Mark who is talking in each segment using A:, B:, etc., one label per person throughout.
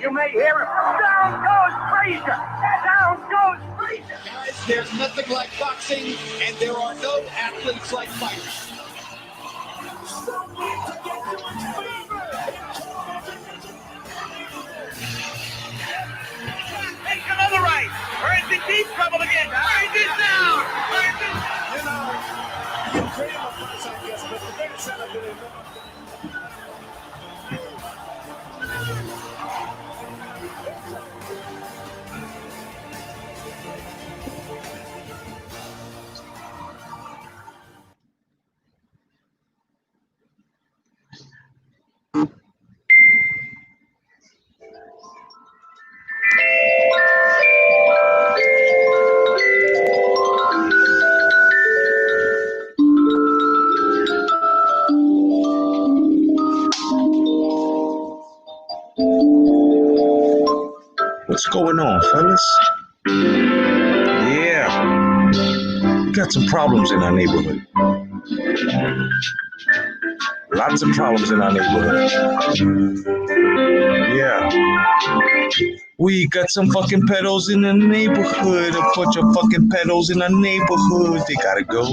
A: You may hear it. Down goes Frazier. Down goes Frazier.
B: Guys, there's nothing like boxing, and there are no athletes like fighters.
A: Take another right. We're in deep trouble again. Where's it down? Where's it?
B: You know, you create a fight, I guess, but the biggest element is
C: What's going on, fellas? Yeah, we got some problems in our neighborhood. Lots of problems in our neighborhood. Yeah. We got some fucking pedos in the neighborhood. A bunch of fucking pedos in the neighborhood. They gotta go.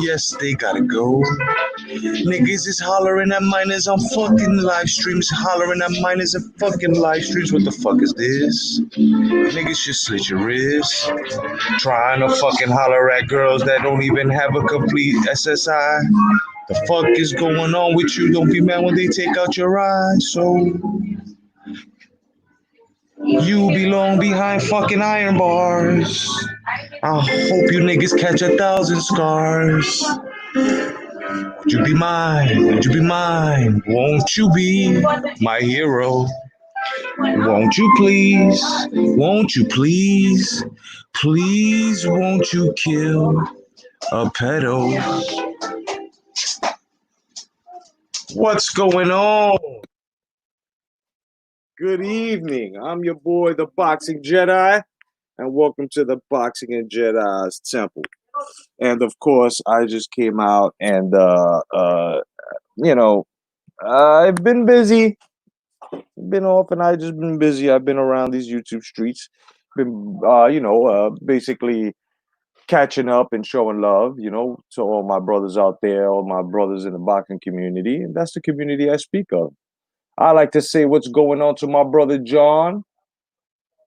C: Yes, they gotta go. Niggas is hollering at minors on fucking live streams. Hollering at minors on fucking live streams. What the fuck is this? Niggas should slit your wrists. Trying to fucking holler at girls that don't even have a complete SSI. The fuck is going on with you? Don't be mad when they take out your eyes. So you belong behind fucking iron bars. I hope you niggas catch 1,000 scars. Would you be mine? Would you be mine? Won't you be my hero? Won't you please? Won't you please? Please won't you kill a pedo? What's going on? Good evening. I'm your boy, the Boxing Jedi, and welcome to the Boxing and Jedi's Temple. And of course, I just came out and, I've been busy. Been off and I just been busy. I've been around these YouTube streets. Been, basically catching up and showing love, to all my brothers out there, all my brothers in the boxing community. And that's the community I speak of. I like to say what's going on to my brother John,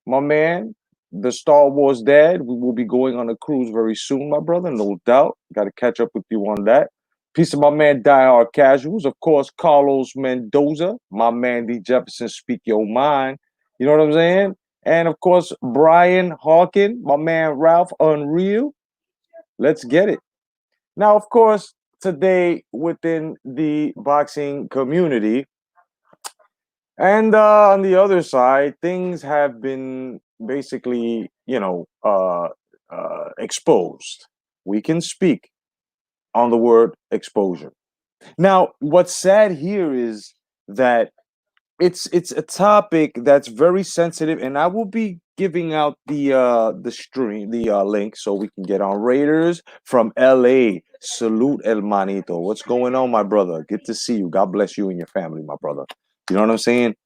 C: my man, the Star Wars dad. We will be going on a cruise very soon, my brother, no doubt. Got to catch up with you on that. Peace of my man, Die Hard Casuals. Of course, Carlos Mendoza, my man, D. Jefferson, Speak Your Mind. You know what I'm saying? And of course, Brian Hawkin, my man, Ralph Unreal. Let's get it. Now, of course, today within the boxing community, and on the other side, things have been basically, exposed. We can speak on the word exposure. Now, what's sad here is that it's a topic that's very sensitive, and I will be giving out the stream, the link, so we can get on Raiders from LA. Salute El Manito. What's going on, my brother? Good to see you. God bless you and your family, my brother. You know what I'm saying?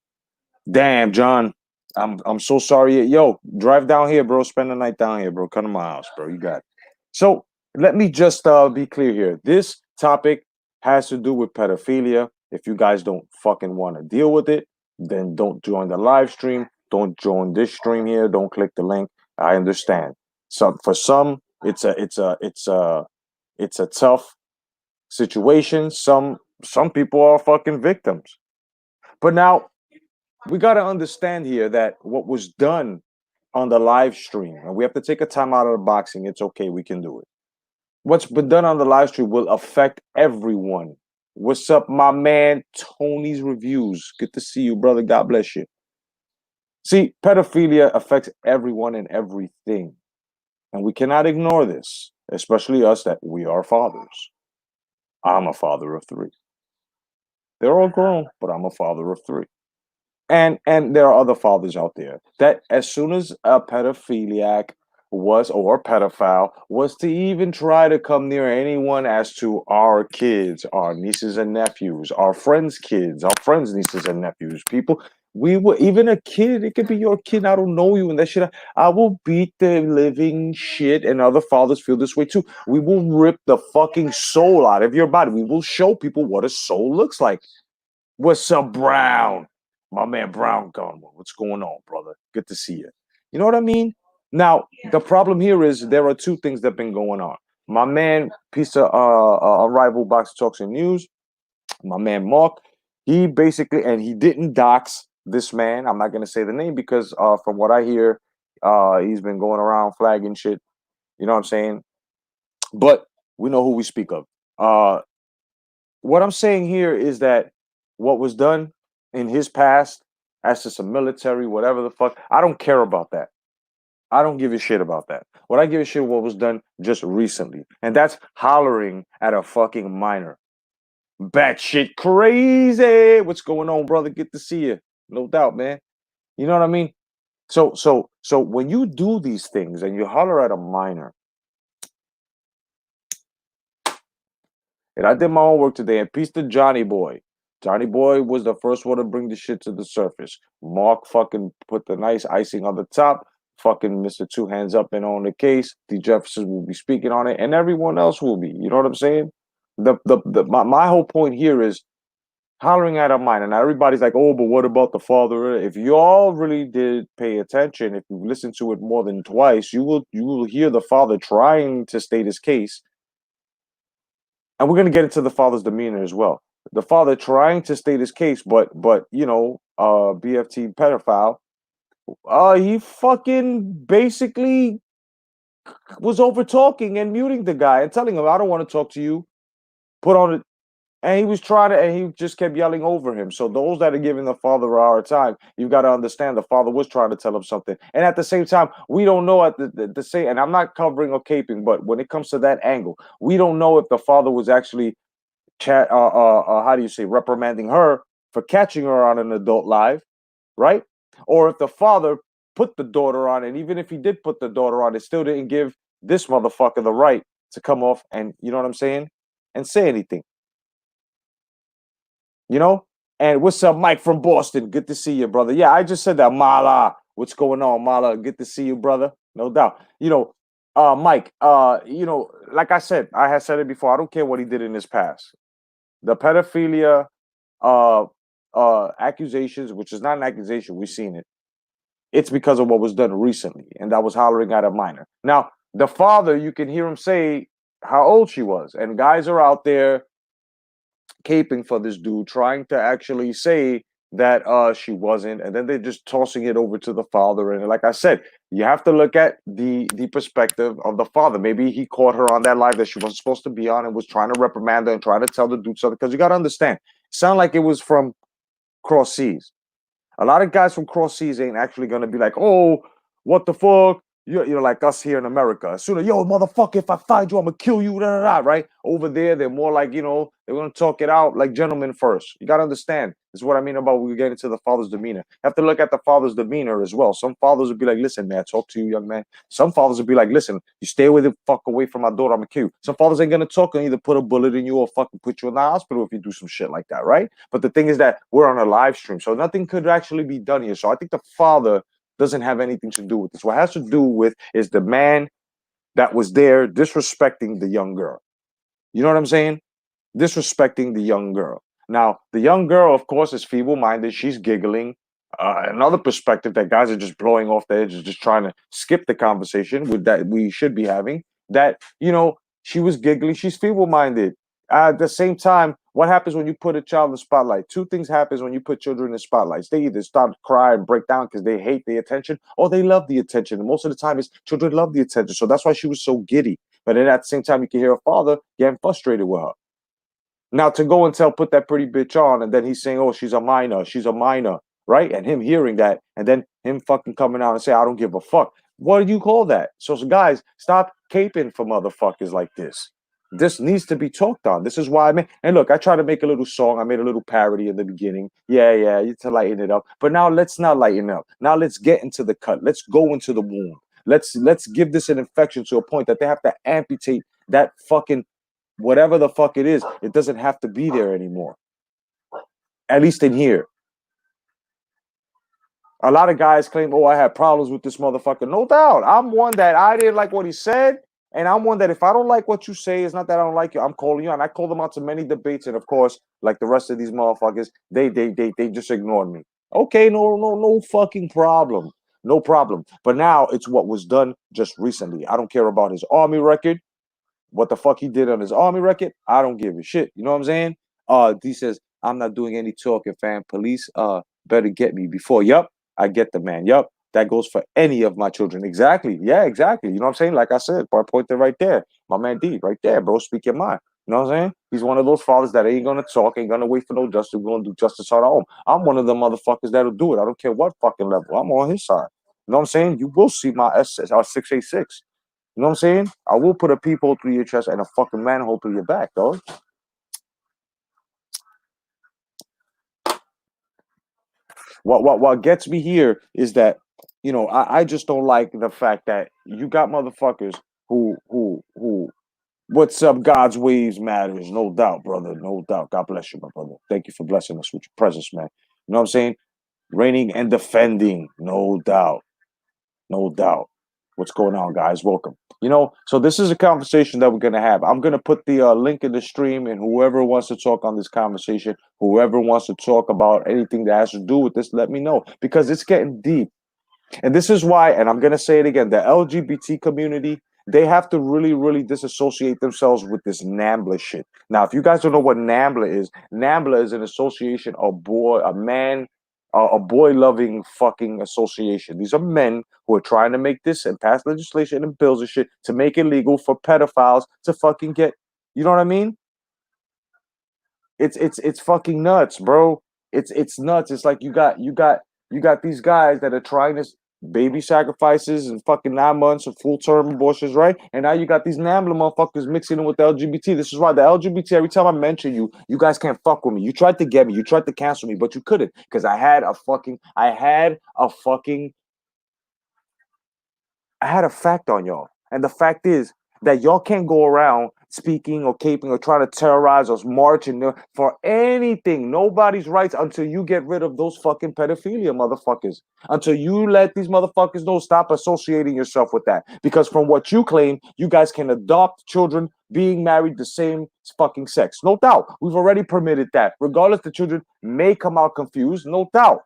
C: Damn, John. I'm so sorry. Yo, drive down here, bro. Spend the night down here, bro. Come to my house, bro. You got it. So let me just be clear here. This topic has to do with pedophilia. If you guys don't fucking want to deal with it, then don't join the live stream. Don't join this stream here. Don't click the link. I understand. So for some, it's a tough situation. Some people are fucking victims. But now we got to understand here that what was done on the live stream, and we have to take a time out of the boxing. It's okay. We can do it. What's been done on the live stream will affect everyone. What's up, my man? Tony's Reviews. Good to see you, brother. God bless you. See, pedophilia affects everyone and everything. And we cannot ignore this, especially us that we are fathers. I'm a father of 3. They're all grown, but I'm a father of 3. And there are other fathers out there that as soon as a pedophiliac was or a pedophile was to even try to come near anyone as to our kids, our nieces and nephews, our friends' kids, our friends' nieces and nephews, people. We will even a kid, it could be your kid. I don't know you and that shit. I will beat the living shit, and other fathers feel this way too. We will rip the fucking soul out of your body. We will show people what a soul looks like. What's up, Brown? My man Brown gone. What's going on, brother? Good to see you. You know what I mean? Now, the problem here is there are two things that have been going on. My man, piece of Arrival Box Talks and News, my man Mark, he basically, and he didn't dox this man. I'm not going to say the name because from what I hear, he's been going around flagging shit. You know what I'm saying? But we know who we speak of. What I'm saying here is that what was done in his past, as to some military, whatever the fuck, I don't care about that. I don't give a shit about that. What I give a shit what was done just recently, and that's hollering at a fucking minor. Batshit crazy. What's going on, brother? Good to see you. No doubt, man. You know what I mean? So when you do these things and you holler at a minor, and I did my own work today. And peace to Johnny Boy. Johnny Boy was the first one to bring the shit to the surface. Mark fucking put the nice icing on the top. Fucking Mr. Two Hands Up and on the case. D. Jefferson will be speaking on it, and everyone else will be. You know what I'm saying? My whole point here is hollering at a minor. Now everybody's like, oh, but what about the father? If you all really did pay attention, if you listen to it more than twice, you will hear the father trying to state his case, and we're going to get into the father's demeanor as well. The father trying to state his case, but BFT pedophile, he fucking basically was over talking and muting the guy and telling him, "I don't want to talk to you." Put on it, and he was trying to, and he just kept yelling over him. So those that are giving the father a hard time, you've got to understand the father was trying to tell him something, and at the same time, we don't know at the same. And I'm not covering or caping, but when it comes to that angle, we don't know if the father was actually how do you say, reprimanding her for catching her on an adult live, right? Or if the father put the daughter on, and even if he did put the daughter on, it still didn't give this motherfucker the right to come off and, you know what I'm saying, and say anything, you know? And what's up, Mike from Boston? Good to see you, brother. Yeah, I just said that. Mala, what's going on, Mala? Good to see you, brother. No doubt. Mike, like I said, I had said it before. I don't care what he did in his past. The pedophilia uh accusations, which is not an accusation, we've seen it. It's because of what was done recently, and that was hollering at a minor. Now, the father, you can hear him say how old she was, and guys are out there caping for this dude, trying to actually say that she wasn't, and then they're just tossing it over to the father. And like I said, you have to look at the perspective of the father. Maybe he caught her on that live that she wasn't supposed to be on and was trying to reprimand her and trying to tell the dude something. Because you got to understand, it sounded like it was from cross seas. A lot of guys from cross seas ain't actually gonna be like, oh, what the fuck? You're like us here in America. As soon as, yo, motherfucker, if I find you, I'm gonna kill you, da, da, da, right? Over there, they're more like, they're gonna talk it out like gentlemen first. You gotta understand. This is what I mean about when we get into the father's demeanor. You have to look at the father's demeanor as well. Some fathers would be like, listen, man, I talk to you, young man. Some fathers would be like, listen, you stay with the fuck away from my daughter, I'm gonna kill you. Some fathers ain't gonna talk and either put a bullet in you or fucking put you in the hospital if you do some shit like that, right? But the thing is that we're on a live stream, so nothing could actually be done here. So I think the father doesn't have anything to do with this. What has to do with is the man that was there disrespecting the young girl. You know what I'm saying? Disrespecting the young girl. Now, the young girl, of course, is feeble-minded. She's giggling. Another perspective that guys are just blowing off the edge is just trying to skip the conversation with that we should be having. That, she was giggling. She's feeble-minded. At the same time, what happens when you put a child in the spotlight? Two things happens when you put children in the spotlights. They either start to cry and break down because they hate the attention, or they love the attention. And most of the time, is children love the attention. So that's why she was so giddy. But then at the same time, you can hear her father getting frustrated with her. Now to go and put that pretty bitch on, and then he's saying, "Oh, she's a minor," right? And him hearing that, and then him fucking coming out and say, "I don't give a fuck." What do you call that? So guys, stop caping for motherfuckers like this. This needs to be talked on. This is why I made. And look, I tried to make a little song. I made a little parody in the beginning. Yeah, to lighten it up. But now let's not lighten up. Now let's get into the cut. Let's go into the wound. Let's give this an infection to a point that they have to amputate that fucking whatever the fuck it is. It doesn't have to be there anymore. At least in here. A lot of guys claim, oh, I had problems with this motherfucker. No doubt. I'm one that I didn't like what he said. And I'm one that if I don't like what you say, it's not that I don't like you. I'm calling you. And I called them out to many debates. And of course, like the rest of these motherfuckers, they just ignored me. Okay, no fucking problem. No problem. But now it's what was done just recently. I don't care about his army record. What the fuck he did on his army record, I don't give a shit. You know what I'm saying? He says, I'm not doing any talking, fam. Police better get me before. Yup, I get the man. Yup. That goes for any of my children. Exactly. Yeah, exactly. You know what I'm saying? Like I said, I pointed right there. My man D, right there, bro. Speak your mind. You know what I'm saying? He's one of those fathers that ain't gonna talk, ain't gonna wait for no justice. We're gonna do justice on our own. I'm one of the motherfuckers that'll do it. I don't care what fucking level. I'm on his side. You know what I'm saying? You will see my SS, our 686. You know what I'm saying? I will put a peephole through your chest and a fucking manhole through your back, dog. What gets me here is that, you know, I just don't like the fact that you got motherfuckers who what's up, God's waves matters, no doubt, brother, no doubt. God bless you, my brother. Thank you for blessing us with your presence, man. You know what I'm saying? Reigning and defending, no doubt. No doubt. What's going on, guys? Welcome. You know, so this is a conversation that we're going to have. I'm going to put the link in the stream, and whoever wants to talk on this conversation, whoever wants to talk about anything that has to do with this, let me know, because it's getting deep. And this is why, and I'm going to say it again, the LGBT community, they have to really, really disassociate themselves with this NAMBLA shit. Now, if you guys don't know what NAMBLA is an association of a boy-loving fucking association. These are men who are trying to make this and pass legislation and bills and shit to make it legal for pedophiles to fucking get, you know what I mean? It's fucking nuts, bro. It's nuts. It's like you got these guys that are trying to baby sacrifices and fucking 9 months of full term abortions, right? And now you got these NAMBLA motherfuckers mixing in with the LGBT. This is why the LGBT, every time I mention you, you guys can't fuck with me. You tried to get me, you tried to cancel me, but you couldn't because I had a fact on y'all. And the fact is that y'all can't go around speaking or caping or trying to terrorize us, marching for anything, nobody's rights until you get rid of those fucking pedophilia motherfuckers. Until you let these motherfuckers know, stop associating yourself with that. Because from what you claim, you guys can adopt children being married the same fucking sex. No doubt. We've already permitted that. Regardless, the children may come out confused. No doubt.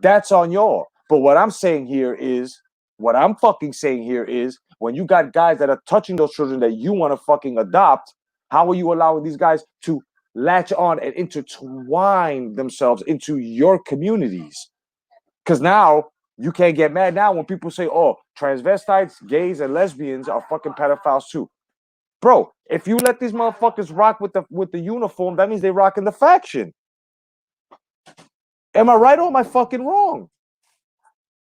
C: That's on y'all. But what I'm saying here is, what I'm fucking saying here is, when you got guys that are touching those children that you want to fucking adopt, how are you allowing these guys to latch on and intertwine themselves into your communities? Because now you can't get mad now when people say, oh, transvestites, gays, and lesbians are fucking pedophiles too. Bro, if you let these motherfuckers rock with the uniform, that means they rock in the faction. Am I right or am I fucking wrong?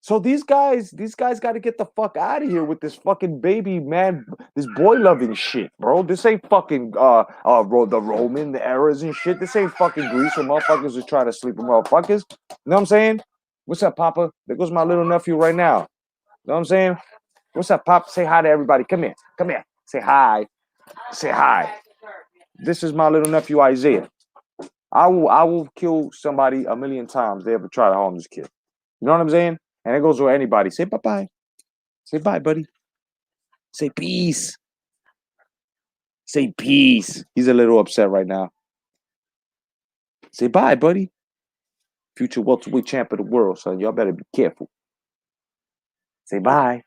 C: So these guys got to get the fuck out of here with this fucking baby man, this boy loving shit, bro. This ain't fucking the Roman eras and shit. This ain't fucking Greece where motherfuckers are trying to sleep with motherfuckers. You know what I'm saying? What's up, Papa? There goes my little nephew right now. You know what I'm saying? What's up, Pop? Say hi to everybody. Come here. Come here. Say hi. Say hi. This is my little nephew Isaiah. I will kill somebody 1,000,000 times they ever try to harm this kid. You know what I'm saying? And it goes with anybody. Say bye-bye. Say bye, buddy. Say peace. Say peace. He's a little upset right now. Say bye, buddy. Future welterweight champ of the world, son. Y'all better be careful. Say bye.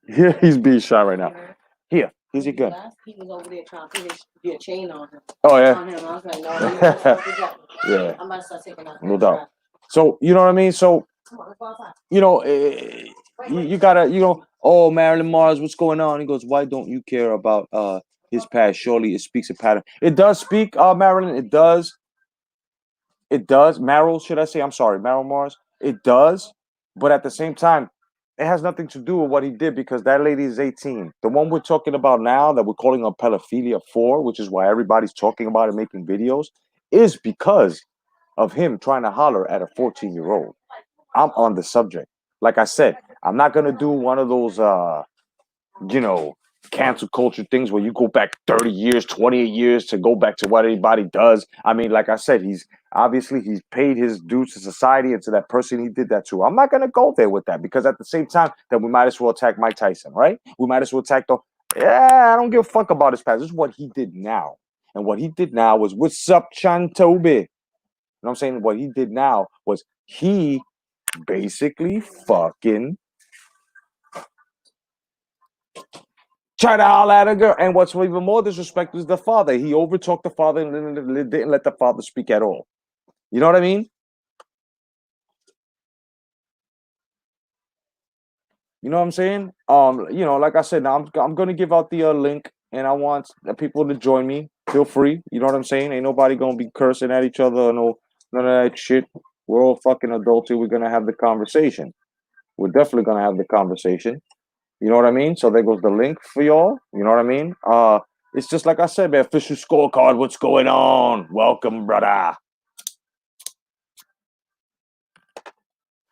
C: Yeah, he's being shy right now. Here's your gun.
D: He was over there trying to get a chain on him.
C: Oh, yeah.
D: On him. I was like, no,
C: yeah.
D: I'm about to start taking out.
C: No doubt. So, you know what I mean? So, you know, you gotta, you know, oh, Marilyn Mars, what's going on? He goes, why don't you care about his past? Surely it speaks a pattern. It does speak, Marilyn. It does. It does. Meryl, should I say? I'm sorry, Meryl Mars. It does. But at the same time, It has nothing to do with what he did because that lady is 18. The one we're talking about now that we're calling a pedophilia for, which is why everybody's talking about it, making videos, is because of him trying to holler at a 14-year-old. I'm on the subject. Like I said, I'm not gonna do one of those you know, cancel culture things where you go back 30 years, 20 years to go back to what anybody does. I mean, like I said, he's paid his dues to society and to that person he did that to. I'm not gonna go there with that because at the same time, then we might as well attack Mike Tyson, right? We might as well attack the I don't give a fuck about his past. This is what he did now. And what he did now was what's up, Chantobe? You know what I'm saying? What he did now was he basically fucking try to holler at a girl. And what's even more disrespectful is the father. He overtalked the father and didn't let the father speak at all. You know what I mean? You know what I'm saying? Like I said, now I'm gonna give out the link, and I want the people to join me. Feel free. You know what I'm saying? Ain't nobody gonna be cursing at each other or none of that shit. We're all fucking adults here. We're gonna have the conversation. We're definitely gonna have the conversation. You know what I mean? So there goes the link for y'all. You know what I mean? It's just like I said, man. Official scorecard. What's going on? Welcome, brother.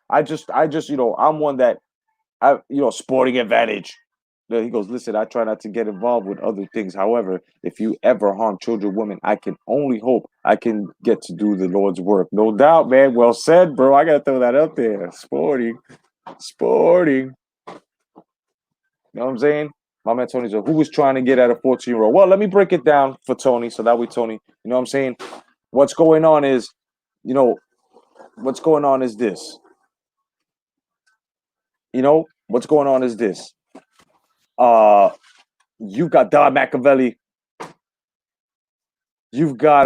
C: I'm one that sporting advantage. He goes, listen, I try not to get involved with other things. However, if you ever harm children, women, I can only hope I can get to do the Lord's work. No doubt, man. Well said, bro. I gotta throw that up there. Sporting. Sporting. You know what I'm saying? My man Tony said, who was trying to get at a 14-year-old? Well, let me break it down for Tony. So that way, Tony, you know what I'm saying? What's going on is, what's going on is this. What's going on is this. You've got Don Machiavelli. You've got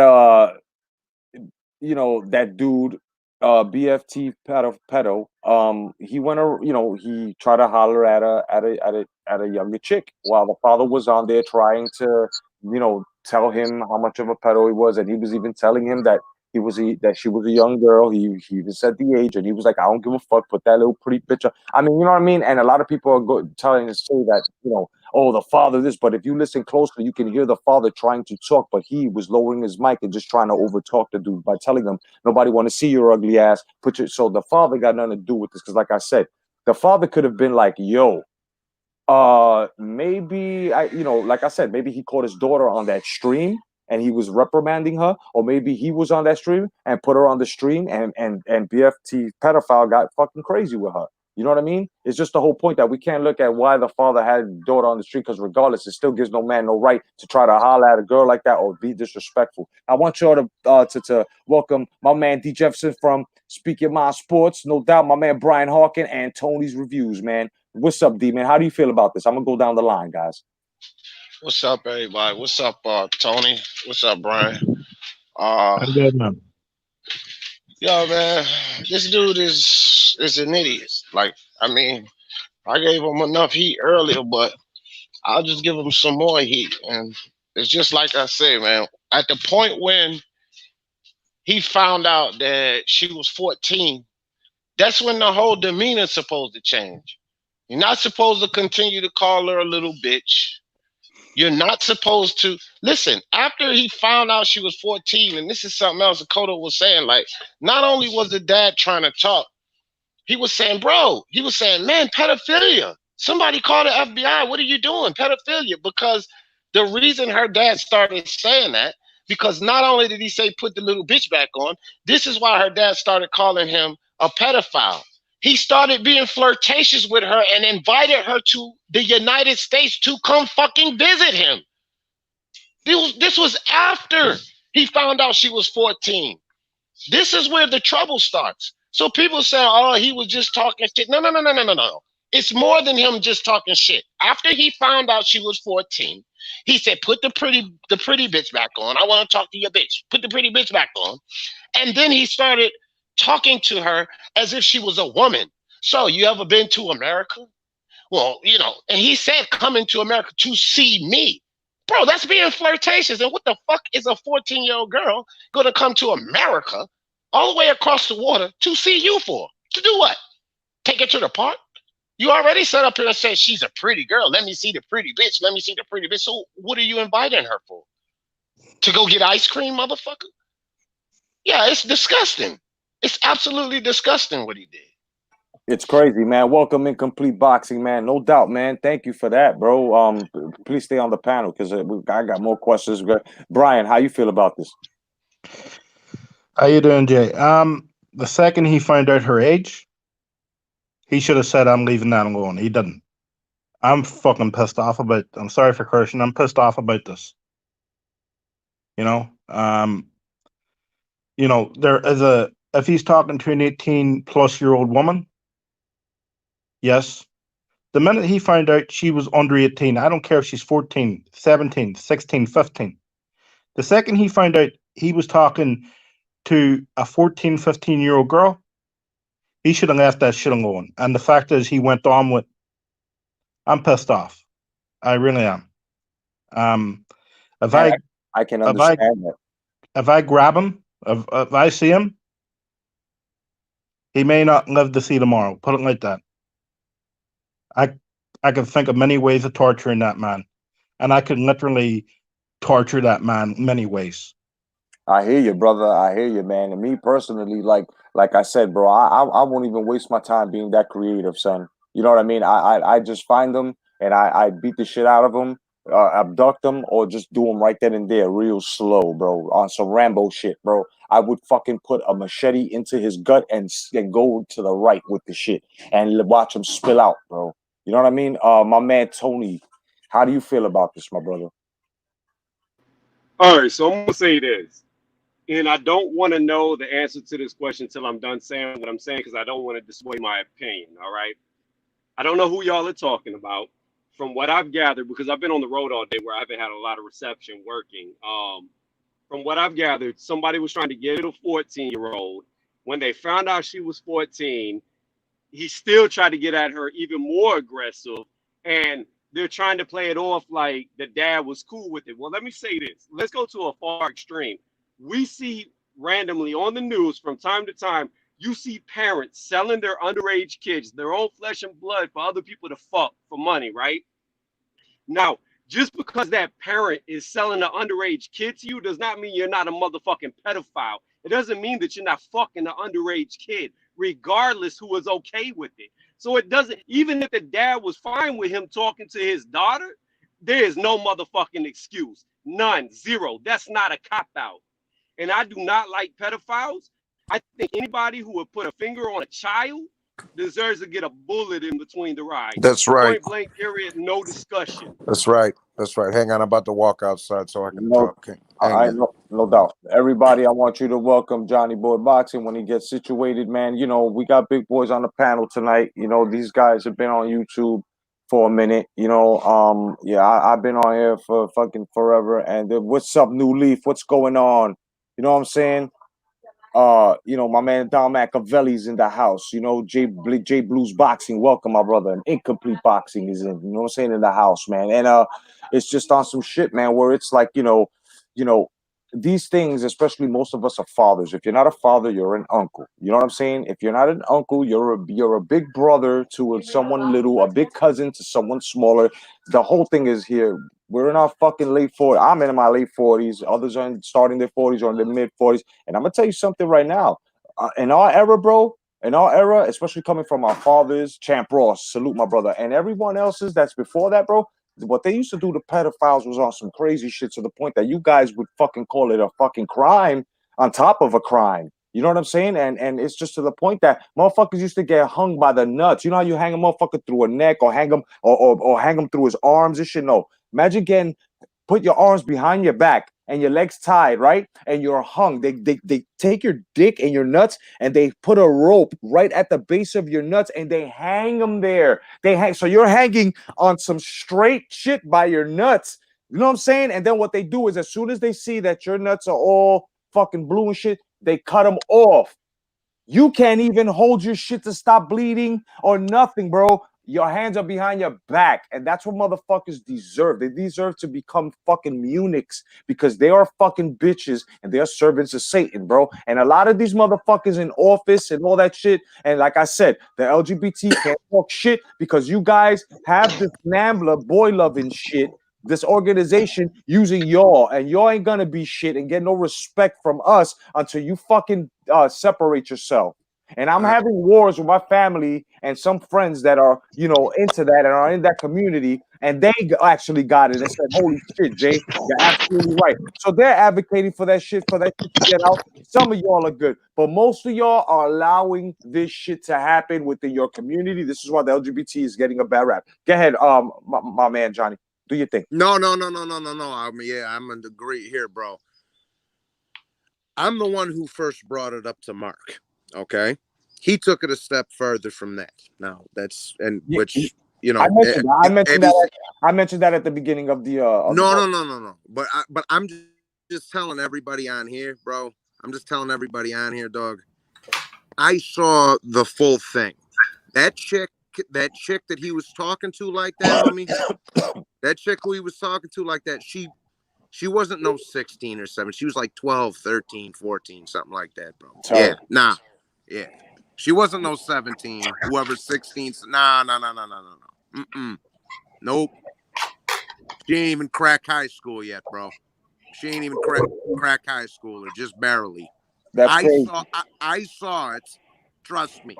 C: that dude, BFT pedo. He went, he tried to holler at a younger chick while the father was on there trying to, tell him how much of a pedo he was, and he was even telling him that that she was a young girl. He even said the age, and he was like, I don't give a fuck, put that little pretty bitch up. I mean, you know what I mean? And a lot of people are telling to say that, oh, the father this, but if you listen closely, you can hear the father trying to talk, but he was lowering his mic and just trying to overtalk the dude by telling him, nobody want to see your ugly ass. So the father got nothing to do with this, because like I said, the father could have been like, yo, maybe like I said, maybe he caught his daughter on that stream and he was reprimanding her, or maybe he was on that stream and put her on the stream, and BFT pedophile got fucking crazy with her. You know what I mean? It's just the whole point that we can't look at why the father had a daughter on the street, because regardless, it still gives no man no right to try to holler at a girl like that or be disrespectful. I want y'all to welcome my man D Jefferson from Speak Your Mind Sports. No doubt, my man Brian Hawkin and Tony's Reviews, man. What's up, D, man? How do you feel about this? I'm gonna go down the line, guys.
E: What's up, everybody? What's up, Tony? What's up, Brian?
F: I'm good, man.
E: Yo, man, this dude is an idiot. Like, I mean, I gave him enough heat earlier, but I'll just give him some more heat. And it's just like I say, man. At the point when he found out that she was 14, that's when the whole demeanor's supposed to change. You're not supposed to continue to call her a little bitch. You're not supposed to listen. After he found out she was 14, and this is something else Dakota was saying, like, not only was the dad trying to talk, he was saying, man, pedophilia. Somebody call the FBI. What are you doing? Pedophilia. Because the reason her dad started saying that, because not only did he say put the little bitch back on, this is why her dad started calling him a pedophile. He started being flirtatious with her and invited her to the United States to come fucking visit him. This was after he found out she was 14. This is where the trouble starts. So people say, oh, he was just talking shit. No. It's more than him just talking shit. After he found out she was 14, he said, put the pretty bitch back on. I want to talk to your bitch. Put the pretty bitch back on. And then he started talking to her as if she was a woman. So you ever been to America? Well, and he said, coming to America to see me. Bro, that's being flirtatious. And what the fuck is a 14-year-old girl going to come to America all the way across the water to see you for? To do what? Take her to the park? You already set up here and said she's a pretty girl. Let me see the pretty bitch. Let me see the pretty bitch. So what are you inviting her for? To go get ice cream, motherfucker? Yeah, it's disgusting. It's absolutely disgusting what he did.
C: It's crazy, man. Welcome Incomplete Boxing, man. No doubt, man. Thank you for that, bro. Please stay on the panel because I got more questions. Brian, how you feel about this?
F: How you doing, Jay? The second he found out her age, he should have said, "I'm leaving that alone." He didn't. I'm fucking pissed off about. I'm sorry for cursing. I'm pissed off about this. You know, there is a if he's talking to an 18-plus-year-old woman, yes. The minute he found out she was under 18, I don't care if she's 14, 17, 16, 15. The second he found out he was talking to a 14, 15-year-old girl, he should have left that shit alone. And the fact is, he went on with, I'm pissed off. I really am. If
C: And
F: I
C: I can
F: if I
C: understand that.
F: if I grab him, if I see him, he may not live to see tomorrow. Put it like that. I can think of many ways of torturing that man, and I could literally torture that man many ways.
C: I hear you, brother. I hear you, man. And me personally, like I said, bro, I won't even waste my time being that creative, son. You know what I mean? I just find them and I beat the shit out of them, abduct them, or just do them right then and there, real slow, bro, on some Rambo shit, bro. I would fucking put a machete into his gut and go to the right with the shit and watch him spill out, bro. You know what I mean? My man Tony, how do you feel about this, my brother?
G: All right, so I'm gonna say this, and I don't want to know the answer to this question until I'm done saying what I'm saying because I don't want to display my opinion. All right, I don't know who y'all are talking about. From what I've gathered, because I've been on the road all day where I haven't had a lot of reception working. From what I've gathered, somebody was trying to get a 14-year-old. When they found out she was 14, he still tried to get at her even more aggressive, and they're trying to play it off like the dad was cool with it. Well, let me say this. Let's go to a far extreme. We see randomly on the news from time to time, you see parents selling their underage kids, their own flesh and blood, for other people to fuck for money, right? Now, just because that parent is selling an underage kid to you does not mean you're not a motherfucking pedophile. It doesn't mean that you're not fucking an underage kid, regardless who is okay with it. So it doesn't, even if the dad was fine with him talking to his daughter, there is no motherfucking excuse. None, zero. That's not a cop out. And I do not like pedophiles. I think anybody who would put a finger on a child deserves to get a bullet in between the eyes.
H: That's right.
G: Point blank, period, no discussion.
H: That's right. That's right. Hang on, I'm about to walk outside so I can
C: No,
H: talk. Hang
C: I
H: on.
C: no doubt. Everybody, I want you to welcome Johnny Boy Boxing when he gets situated, man. You know, we got big boys on the panel tonight. You know, these guys have been on YouTube for a minute. You know, yeah, I've been on here for fucking forever. And what's up, New Leaf? What's going on? You know what I'm saying? You know, my man Don Machiavelli's in the house. You know, J Blues Boxing, welcome, my brother. And Incomplete Boxing is in, you know what I'm saying, in the house, man. And it's just on some shit, man, where it's like, you know, these things, especially most of us are fathers. If you're not a father, you're an uncle. You know what I'm saying? If you're not an uncle, you're a big brother to someone little, a big cousin to someone smaller. The whole thing is here. We're in our fucking late 40s. I'm in my late 40s. Others are starting their 40s or in their mid 40s. And I'm gonna tell you something right now. In our era, bro, in our era, especially coming from our fathers, Champ Ross, salute my brother, and everyone else's that's before that, bro. What they used to do to pedophiles was on some crazy shit to the point that you guys would fucking call it a fucking crime on top of a crime. You know what I'm saying? And it's just to the point that motherfuckers used to get hung by the nuts. You know how you hang a motherfucker through a neck or hang him or hang him through his arms and shit? No. Imagine getting put your arms behind your back and your legs tied, right? And you're hung. They take your dick and your nuts and they put a rope right at the base of your nuts and they hang them there. They hang, so you're hanging on some straight shit by your nuts. You know what I'm saying? And then what they do is as soon as they see that your nuts are all fucking blue and shit, they cut them off. You can't even hold your shit to stop bleeding or nothing, bro. Your hands are behind your back, and that's what motherfuckers deserve. They deserve to become fucking eunuchs because they are fucking bitches and they are servants of Satan, bro. And a lot of these motherfuckers in office and all that shit, and like I said, the LGBT can't talk shit because you guys have this NAMBLA boy loving shit, this organization using y'all, and y'all ain't gonna be shit and get no respect from us until you fucking separate yourself. And I'm having wars with my family and some friends that are, you know, into that and are in that community, and they actually got it and said, "Holy shit, Jay, you're absolutely right." So they're advocating for that shit to get out. Some of y'all are good, but most of y'all are allowing this shit to happen within your community. This is why the LGBT is getting a bad rap. Go ahead, my man Johnny, do your thing.
H: No. I mean, yeah, I'm in agree here, bro. I'm the one who first brought it up to Mark. Okay, he took it a step further from that. Now that's which you know.
C: I mentioned that at the beginning of the.
H: No. But I'm just telling everybody on here, bro. I'm just telling everybody on here, dog. I saw the full thing. That chick that he was talking to like that, homie. That chick who he was talking to like that, she wasn't no 16 or 7. She was like 12, 13, 14, something like that, bro. Yeah, nah. Yeah. She wasn't no 17. Whoever's 16. Nah. Nope. She ain't even crack high school yet, bro. She ain't even crack high school, or just barely.
C: That's crazy.
H: I saw it. Trust me.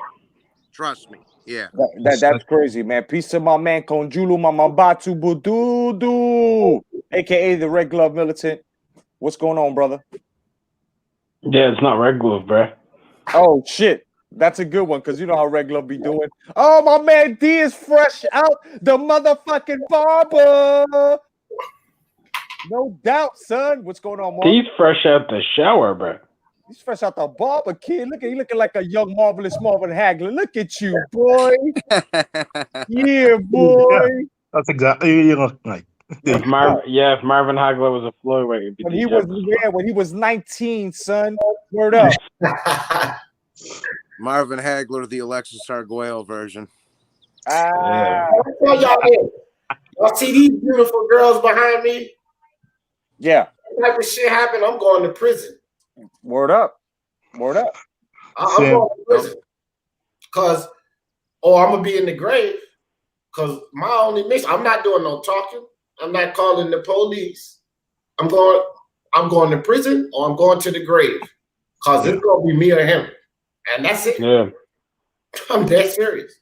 H: Yeah.
C: That's crazy, man. Peace to my man Conjulu Mamabatu Bududu, aka the Red Glove Militant. What's going on, brother?
I: Yeah, it's not Red Glove, bro.
C: Oh shit. That's a good one, because you know how Red Glove be doing. Oh, my man D is fresh out the motherfucking barber. No doubt, son. What's going on, Mark?
I: He's fresh out the shower, bro.
C: He's fresh out the barber, kid. Look at he looking like a young marvelous Marvin Hagler. Look at you, boy. Yeah, boy.
F: Yeah, that's exactly you look like.
I: If Marvin Hagler was a flyweight,
C: when he was 19, son. Word up.
H: Marvin Hagler, the Alexis Arguello version.
J: Y'all see these beautiful girls behind me?
C: Yeah.
J: That type of shit happen, I'm going to prison.
C: Word up.
J: I'm going to prison. I'm going to be in the grave. Because my only mission, I'm not doing no talking. I'm not calling the police. I'm going to prison, or I'm going to the grave. Because it's going to be me or him. And that's it.
I: Yeah.
J: I'm dead serious.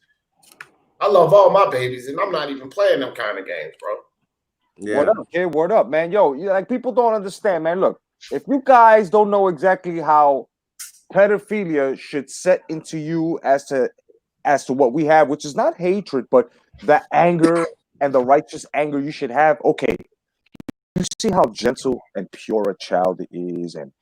J: I love all my babies, and I'm not even playing them kind of games, bro.
C: Yeah. Word up, kid. Word up, man. Yo, like people don't understand, man. Look, if you guys don't know exactly how pedophilia should set into you as to what we have, which is not hatred, but the anger and the righteous anger you should have. Okay, you see how gentle and pure a child is, and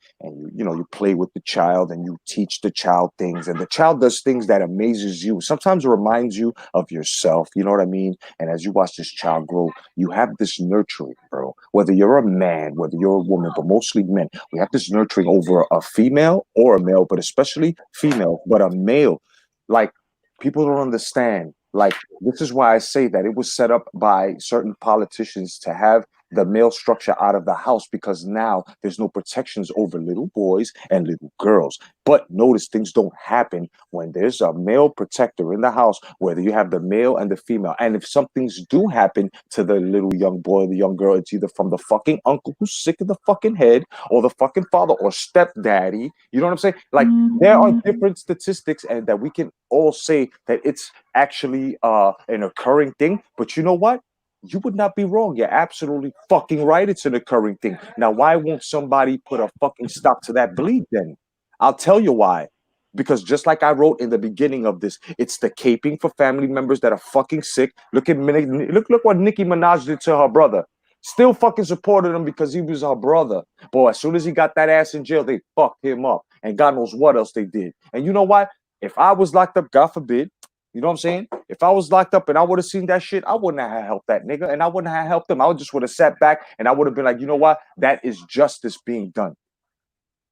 C: you play with the child and you teach the child things, and the child does things that amazes you. Sometimes it reminds you of yourself, you know what I mean? And as you watch this child grow, you have this nurturing, bro. Whether you're a man, whether you're a woman, but mostly men, we have this nurturing over a female or a male, but especially female, but a male. Like, people don't understand. Like, this is why I say that it was set up by certain politicians to have the male structure out of the house, because now there's no protections over little boys and little girls. But notice things don't happen when there's a male protector in the house, whether you have the male and the female. And if some things do happen to the little young boy or the young girl, it's either from the fucking uncle who's sick of the fucking head, or the fucking father or stepdaddy. You know what I'm saying? Like, there are different statistics, and that we can all say that it's actually an occurring thing. But you know what? You would not be wrong. You're absolutely fucking right. It's an occurring thing. Now, why won't somebody put a fucking stop to that bleed then? I'll tell you why. Because just like I wrote in the beginning of this, it's the caping for family members that are fucking sick. Look what Nicki Minaj did to her brother. Still fucking supported him because he was her brother. Boy, as soon as he got that ass in jail, they fucked him up. And God knows what else they did. And you know what? If I was locked up, God forbid, you know what I'm saying? If I was locked up and I would have seen that shit, I wouldn't have helped that nigga, and I wouldn't have helped him. I just would have sat back and I would have been like, you know what? That is justice being done.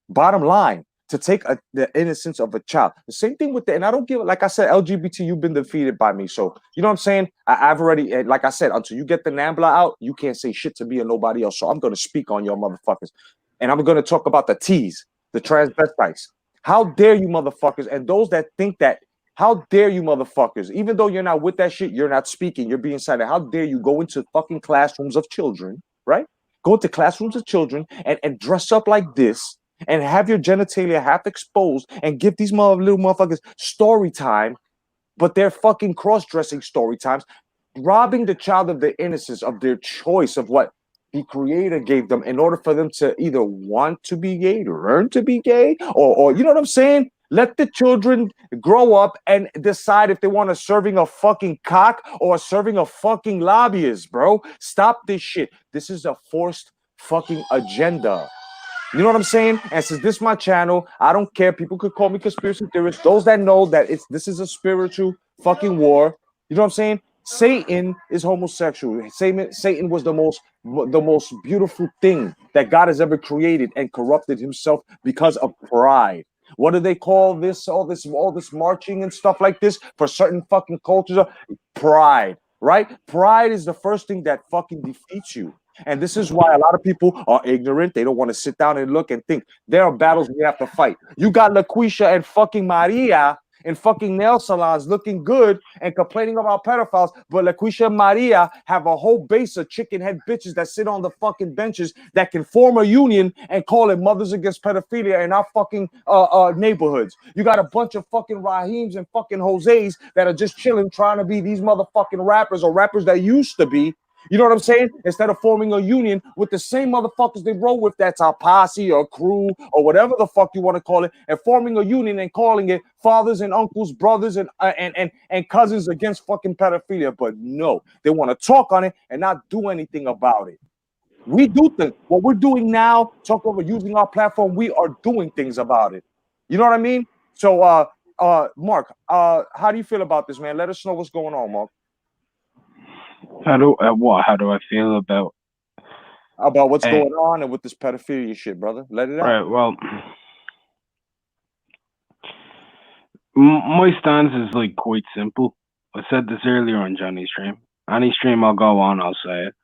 C: Bottom line, to take the innocence of a child. The same thing with and I don't give, like I said, LGBT, you've been defeated by me. So, you know what I'm saying? I've already, like I said, until you get the NAMBLA out, you can't say shit to me or nobody else. So I'm going to speak on your motherfuckers. And I'm going to talk about the T's, the transvestites. How dare you motherfuckers? And those that think that, how dare you motherfuckers? Even though you're not with that shit, you're not speaking, you're being silent. How dare you go into fucking classrooms of children, right? Go into classrooms of children and dress up like this and have your genitalia half exposed and give these little motherfuckers story time, but they're fucking cross-dressing story times, robbing the child of their innocence, of their choice of what the creator gave them in order for them to either want to be gay, learn to be gay, or you know what I'm saying? Let the children grow up and decide if they want to serving a fucking cock or serving a fucking lobbyist, bro. Stop this shit. This is a forced fucking agenda. You know what I'm saying? And since this is my channel, I don't care. People could call me conspiracy theorist. Those that know that this is a spiritual fucking war. You know what I'm saying? Satan is homosexual. Satan was the most beautiful thing that God has ever created and corrupted himself because of pride. What do they call this? All this marching and stuff like this for certain fucking cultures? Pride, right? Pride is the first thing that fucking defeats you. And this is why a lot of people are ignorant. They don't want to sit down and look and think. There are battles we have to fight. You got LaQuisha and fucking Maria in fucking nail salons looking good and complaining about pedophiles, but LaQuisha and Maria have a whole base of chicken head bitches that sit on the fucking benches that can form a union and call it Mothers Against Pedophilia in our fucking neighborhoods. You got a bunch of fucking Raheems and fucking Jose's that are just chilling trying to be these motherfucking rappers or rappers that used to be. You know what I'm saying? Instead of forming a union with the same motherfuckers they roll with, that's our posse or crew or whatever the fuck you want to call it, and forming a union and calling it fathers and uncles, brothers and cousins against fucking pedophilia. But no, they want to talk on it and not do anything about it. We do things. What we're doing now, talk over using our platform, we are doing things about it. You know what I mean? So, Mark, how do you feel about this, man? Let us know what's going on, Mark.
I: How do I feel about
C: what's going on and with this pedophilia shit, brother? Let it out.
I: Right. Well, my stance is like quite simple. I said this earlier on Johnny's stream. Any stream I'll go on, I'll say it.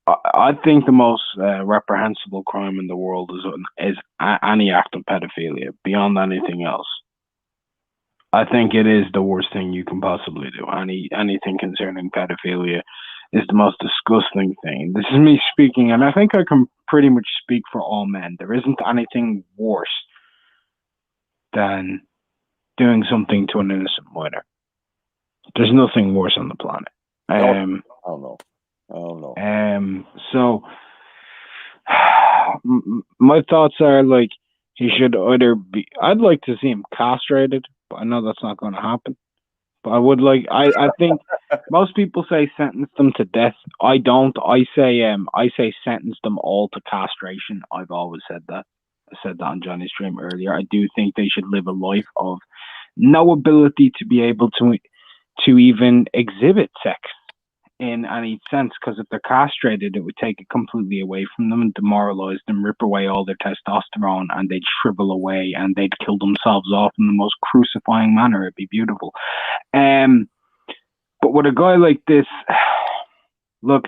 I: I think the most reprehensible crime in the world is any act of pedophilia, beyond anything else. I think it is the worst thing you can possibly do. Anything concerning pedophilia is the most disgusting thing. This is me speaking, and I think I can pretty much speak for all men. There isn't anything worse than doing something to an innocent minor. There's nothing worse on the planet.
C: I don't know.
I: So my thoughts are like he should either be. I'd like to see him castrated, but I know that's not going to happen. But I think most people say sentence them to death. I don't. I say sentence them all to castration. I've always said that. I said that on Johnny's stream earlier. I do think they should live a life of no ability to be able to even exhibit sex in any sense, because if they're castrated, it would take it completely away from them and demoralize them, rip away all their testosterone, and they'd shrivel away and they'd kill themselves off in the most crucifying manner. It'd be beautiful. But with a guy like this, look,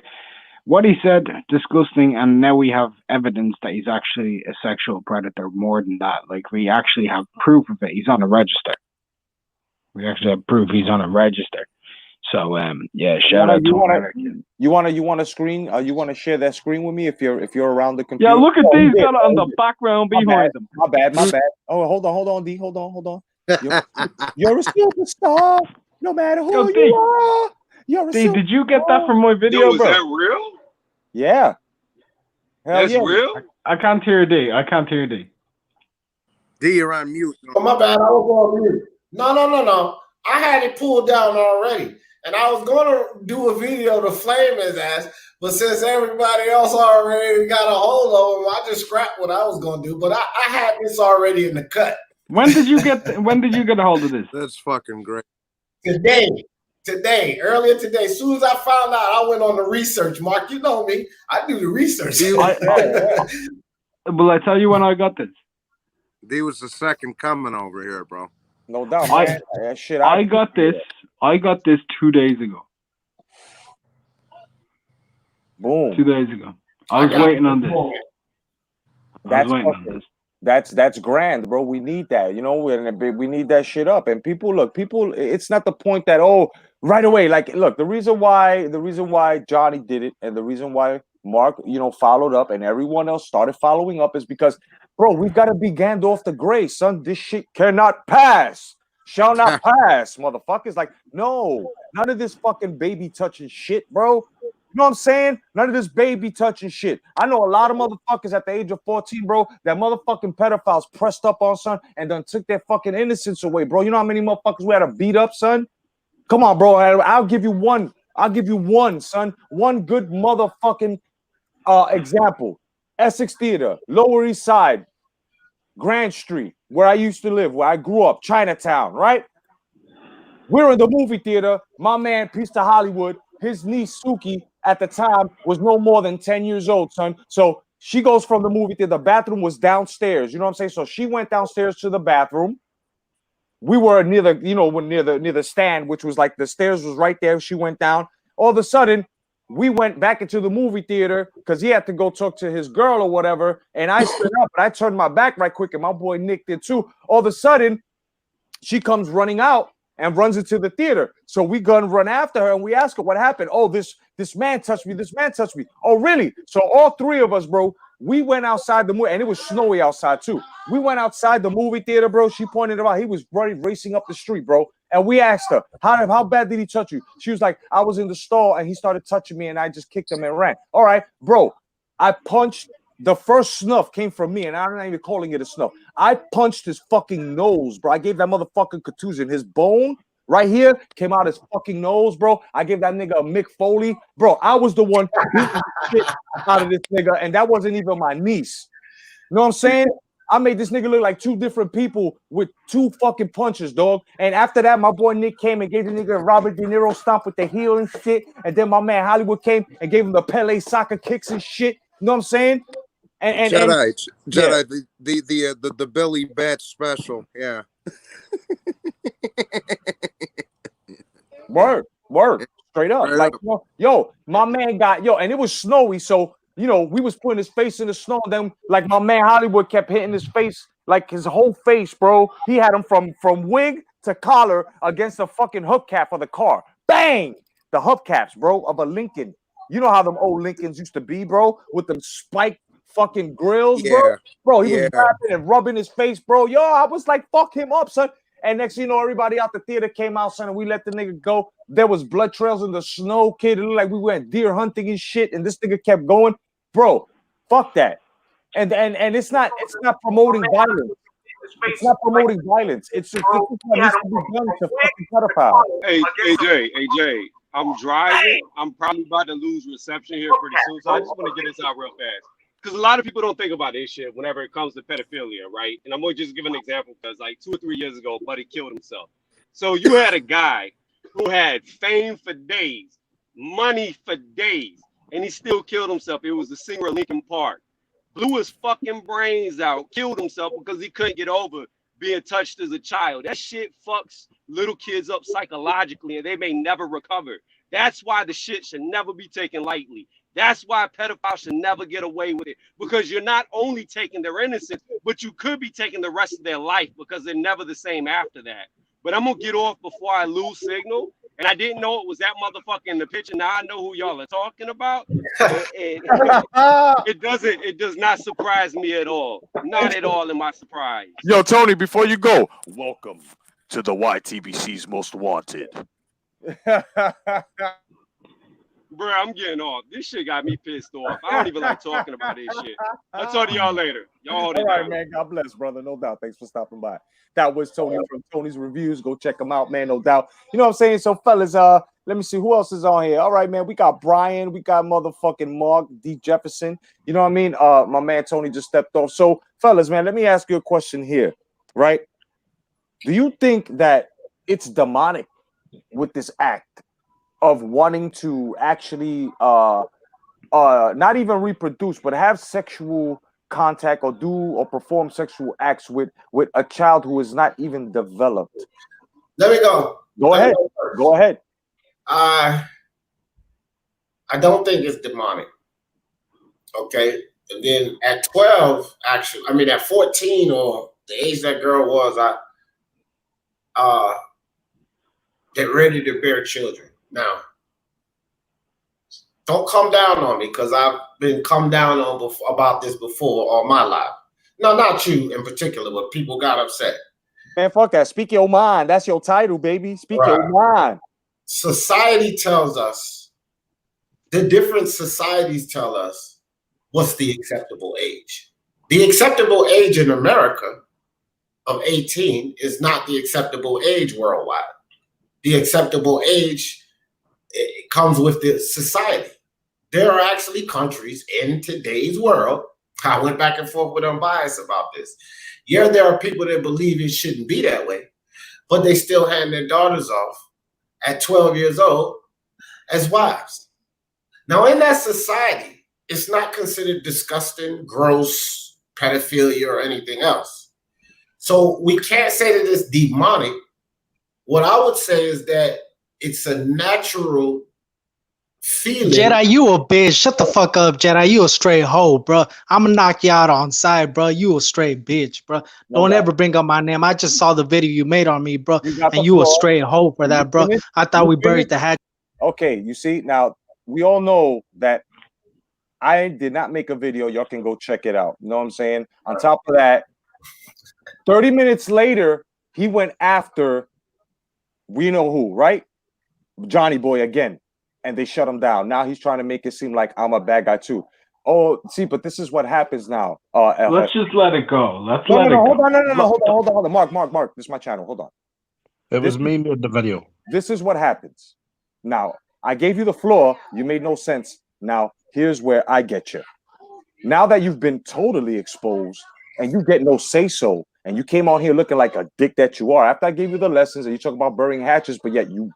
I: what he said, disgusting, and now we have evidence that he's actually a sexual predator. More than that, like, we actually have proof of it. He's on a register. We actually have proof he's on a register. So yeah, shout out to
C: you want to screen? You want to share that screen with me if you're around the computer?
I: Yeah, look at these got on the background behind them.
C: My bad. Oh, hold on, D. Hold on. You're a superstar, no matter who you are. You're a superstar.
I: Did you get that from my video,
G: Yo, is
I: bro?
G: that real?
C: Yeah.
G: That's real?
I: I can't hear D.
H: D, you're on mute.
J: Oh, my bad. I was on mute. No. I had it pulled down already. And I was going to do a video to flame his ass, but since everybody else already got a hold of him, I just scrapped what I was going to do. But I had this already in the cut.
I: When did you get a hold of this?
H: That's fucking great.
J: Today, earlier today. As soon as I found out, I went on the research. Mark, you know me. I do the research.
I: Will I tell you when I got this?
H: D was the second coming over here, bro.
C: No doubt,
I: I-
C: man. That shit.
I: I got this 2 days ago.
C: Boom.
I: 2 days ago. I was
J: got
I: waiting on this.
C: That's
I: waiting on
C: fucking-
I: this.
C: That's grand, bro. We need that. You know, we need that shit up. And people, it's not the point that right away. Like, look, the reason why Johnny did it, and the reason why Mark, followed up, and everyone else started following up is because, bro, we've got to be Gandalf the Grey, son. This shit cannot pass. Shall not pass, motherfuckers. Like, no, none of this fucking baby touching shit, bro. You know what I'm saying? None of this baby touching shit. I know a lot of motherfuckers at the age of 14, bro, that motherfucking pedophiles pressed up on, son, and then took their fucking innocence away, bro. You know how many motherfuckers we had to beat up, son? Come on, bro. I'll give you one. I'll give you one, son. One good motherfucking example. Essex Theater, Lower East Side, Grand Street, where I used to live, where I grew up, Chinatown, right? We're in the movie theater. My man, Peace to Hollywood, his niece Suki at the time was no more than 10 years old, son. So she goes from the movie theater. The bathroom was downstairs. You know what I'm saying? So she went downstairs to the bathroom. We were near the, near the stand, which was like the stairs was right there. She went down. All of a sudden, we went back into the movie theater because he had to go talk to his girl or whatever. And I stood up, but I turned my back right quick, and my boy Nick did too. All of a sudden, she comes running out and runs into the theater. So we go and run after her, and we ask her what happened. Oh, this man touched me. This man touched me. Oh, really? So all three of us, bro, we went outside the movie, and it was snowy outside too. We went outside the movie theater, bro. She pointed him out. He was racing up the street, bro. And we asked her, how bad did he touch you? She was like, I was in the stall, and he started touching me, and I just kicked him and ran. All right, bro. I punched. The first snuff came from me, and I'm not even calling it a snuff. I punched his fucking nose, bro. I gave that motherfucking contusion. His bone right here came out his fucking nose, bro. I gave that nigga a Mick Foley. Bro, I was the one beating the shit out of this nigga, and that wasn't even my niece. You know what I'm saying? I made this nigga look like two different people with two fucking punches, dog. And after that, my boy Nick came and gave the nigga a Robert De Niro stomp with the heel and shit. And then my man Hollywood came and gave him the Pele soccer kicks and shit. You know what I'm saying?
H: Jedi,
C: yeah.
H: the Billy Bat special, yeah.
C: Word, straight up.
H: Right
C: like,
H: up.
C: yo, my man got, and it was snowy, so, we was putting his face in the snow, and then, like, my man Hollywood kept hitting his face, like, his whole face, bro. He had him from wig to collar against the fucking hubcap of the car. Bang! The hubcaps, bro, of a Lincoln. You know how them old Lincolns used to be, bro, with them spiked fucking grills, bro. Bro, he was rapping and rubbing his face, bro. Yo, I was like, fuck him up, son. And next thing you know, everybody out the theater came out, son, and we let the nigga go. There was blood trails in the snow, kid. It looked like we went deer hunting and shit, and this nigga kept going. Bro, fuck that. And it's not promoting violence. It's not promoting violence. It's just this is what needs to be done to fucking pedophiles.
G: Hey, AJ, I'm driving. I'm probably about to lose reception here pretty soon, so I just want to get this out real fast. Because a lot of people don't think about this shit whenever it comes to pedophilia, right? And I'm going to just give an example because like 2 or 3 years ago, Buddy killed himself. So you had a guy who had fame for days, money for days, and he still killed himself. It was the singer of Linkin Park. Blew his fucking brains out, killed himself because he couldn't get over being touched as a child. That shit fucks little kids up psychologically, and they may never recover. That's why the shit should never be taken lightly. That's why pedophiles should never get away with it, because you're not only taking their innocence, but you could be taking the rest of their life because they're never the same after that. But I'm going to get off before I lose signal. And I didn't know it was that motherfucker in the picture. Now I know who y'all are talking about. It does not surprise me at all. Not at all am I surprised.
K: Yo, Tony, before you go, welcome to the YTBC's Most Wanted.
G: Bro, I'm getting off. This shit got me pissed off. I don't even like talking about this shit. I'll talk to y'all later. Y'all hold it
C: All right,
G: down.
C: man. God bless, brother. No doubt. Thanks for stopping by. That was Tony from Tony's Reviews. Go check him out, man. No doubt. You know what I'm saying? So, fellas, let me see who else is on here. All right, man. We got Brian. We got motherfucking Mark D. Jefferson. You know what I mean? My man Tony just stepped off. So, fellas, man, let me ask you a question here, right? Do you think that it's demonic with this act of wanting to actually not even reproduce, but have sexual contact or do or perform sexual acts with a child who is not even developed?
J: Let me go.
C: Go ahead. Go ahead.
J: I don't think it's demonic. Okay. And then at 12, actually, I mean at 14 or the age that girl was, I get ready to bear children. Now, don't come down on me because I've been come down on about this before all my life. No, not you in particular, but people got upset.
C: Man, fuck that. Speak your mind. That's your title, baby. Speak your mind.
J: Society tells us, the different societies tell us what's the acceptable age. The acceptable age in America of 18 is not the acceptable age worldwide. The acceptable age, it comes with the society. There are actually countries in today's world, I went back and forth with Unbiased about this. Yeah, there are people that believe it shouldn't be that way, but they still hand their daughters off at 12 years old as wives. Now, in that society, it's not considered disgusting, gross, pedophilia, or anything else. So we can't say that it's demonic. What I would say is that it's a natural feeling.
L: Jedi, you a bitch. Shut the fuck up, Jedi. You a straight hoe, bro. I'm gonna knock you out on sight, bro. You a straight bitch, bro. Don't ever bring up my name. I just saw the video you made on me, bro. And you a straight hoe for that, bro. I thought we buried the hatchet.
C: Okay, you see, now we all know that I did not make a video. Y'all can go check it out. You know what I'm saying? On top of that, 30 minutes later, he went after we know who, right? Johnny Boy again. And they shut him down. Now he's trying to make it seem like I'm a bad guy too. Oh, see, but this is what happens now.
I: Let's just let it go. Let's
C: no,
I: let
C: no,
I: it
C: hold
I: go.
C: on, hold on. Mark, this is my channel. Hold on.
F: It was me with the video.
C: This is what happens. Now, I gave you the floor. You made no sense. Now, here's where I get you. Now that you've been totally exposed and you get no say-so, and you came on here looking like a dick that you are, after I gave you the lessons and you talk about burying hatches, but yet you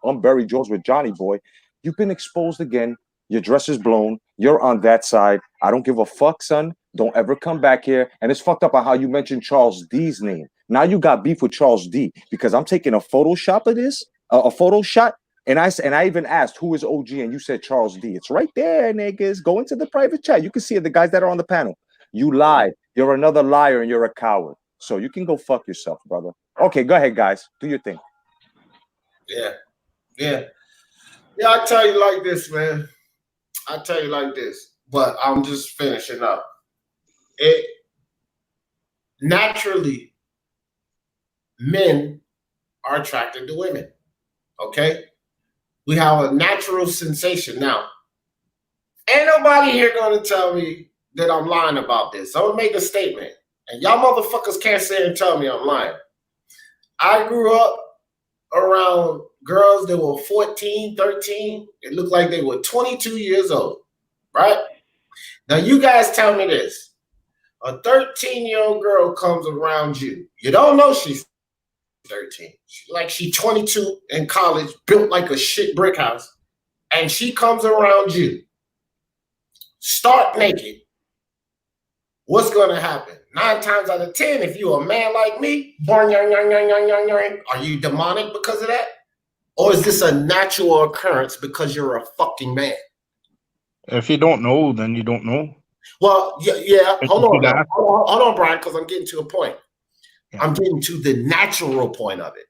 C: unburied yours with Johnny Boy, you've been exposed again. Your dress is blown. You're on that side. I don't give a fuck, son. Don't ever come back here. And it's fucked up on how you mentioned Charles D's name. Now you got beef with Charles D because I'm taking a Photoshop of this, a photo shot. And I even asked who is OG, and you said Charles D. It's right there, niggas. Go into the private chat. You can see it, the guys that are on the panel. You lied. You're another liar, and you're a coward. So you can go fuck yourself, brother. Okay, go ahead, guys. Do your thing.
J: Yeah, I tell you like this, man. I tell you like this, but I'm just finishing up. It naturally, men are attracted to women. Okay, we have a natural sensation. Now, ain't nobody here gonna tell me that I'm lying about this. I'm gonna make a statement, and y'all motherfuckers can't sit and tell me I'm lying. I grew up around girls that were 14, 13. It looked like they were 22 years old, right? Now, you guys tell me this. A 13-year-old girl comes around you. You don't know she's 13. She's 22 in college, built like a shit brick house, and she comes around you, stark naked. What's going to happen? 9 times out of 10, if you're a man like me, are you demonic because of that? Or is this a natural occurrence because you're a fucking man?
F: If you don't know, then you don't know.
J: Well, yeah. Hold on, Brian, because I'm getting to a point. Yeah. I'm getting to the natural point of it.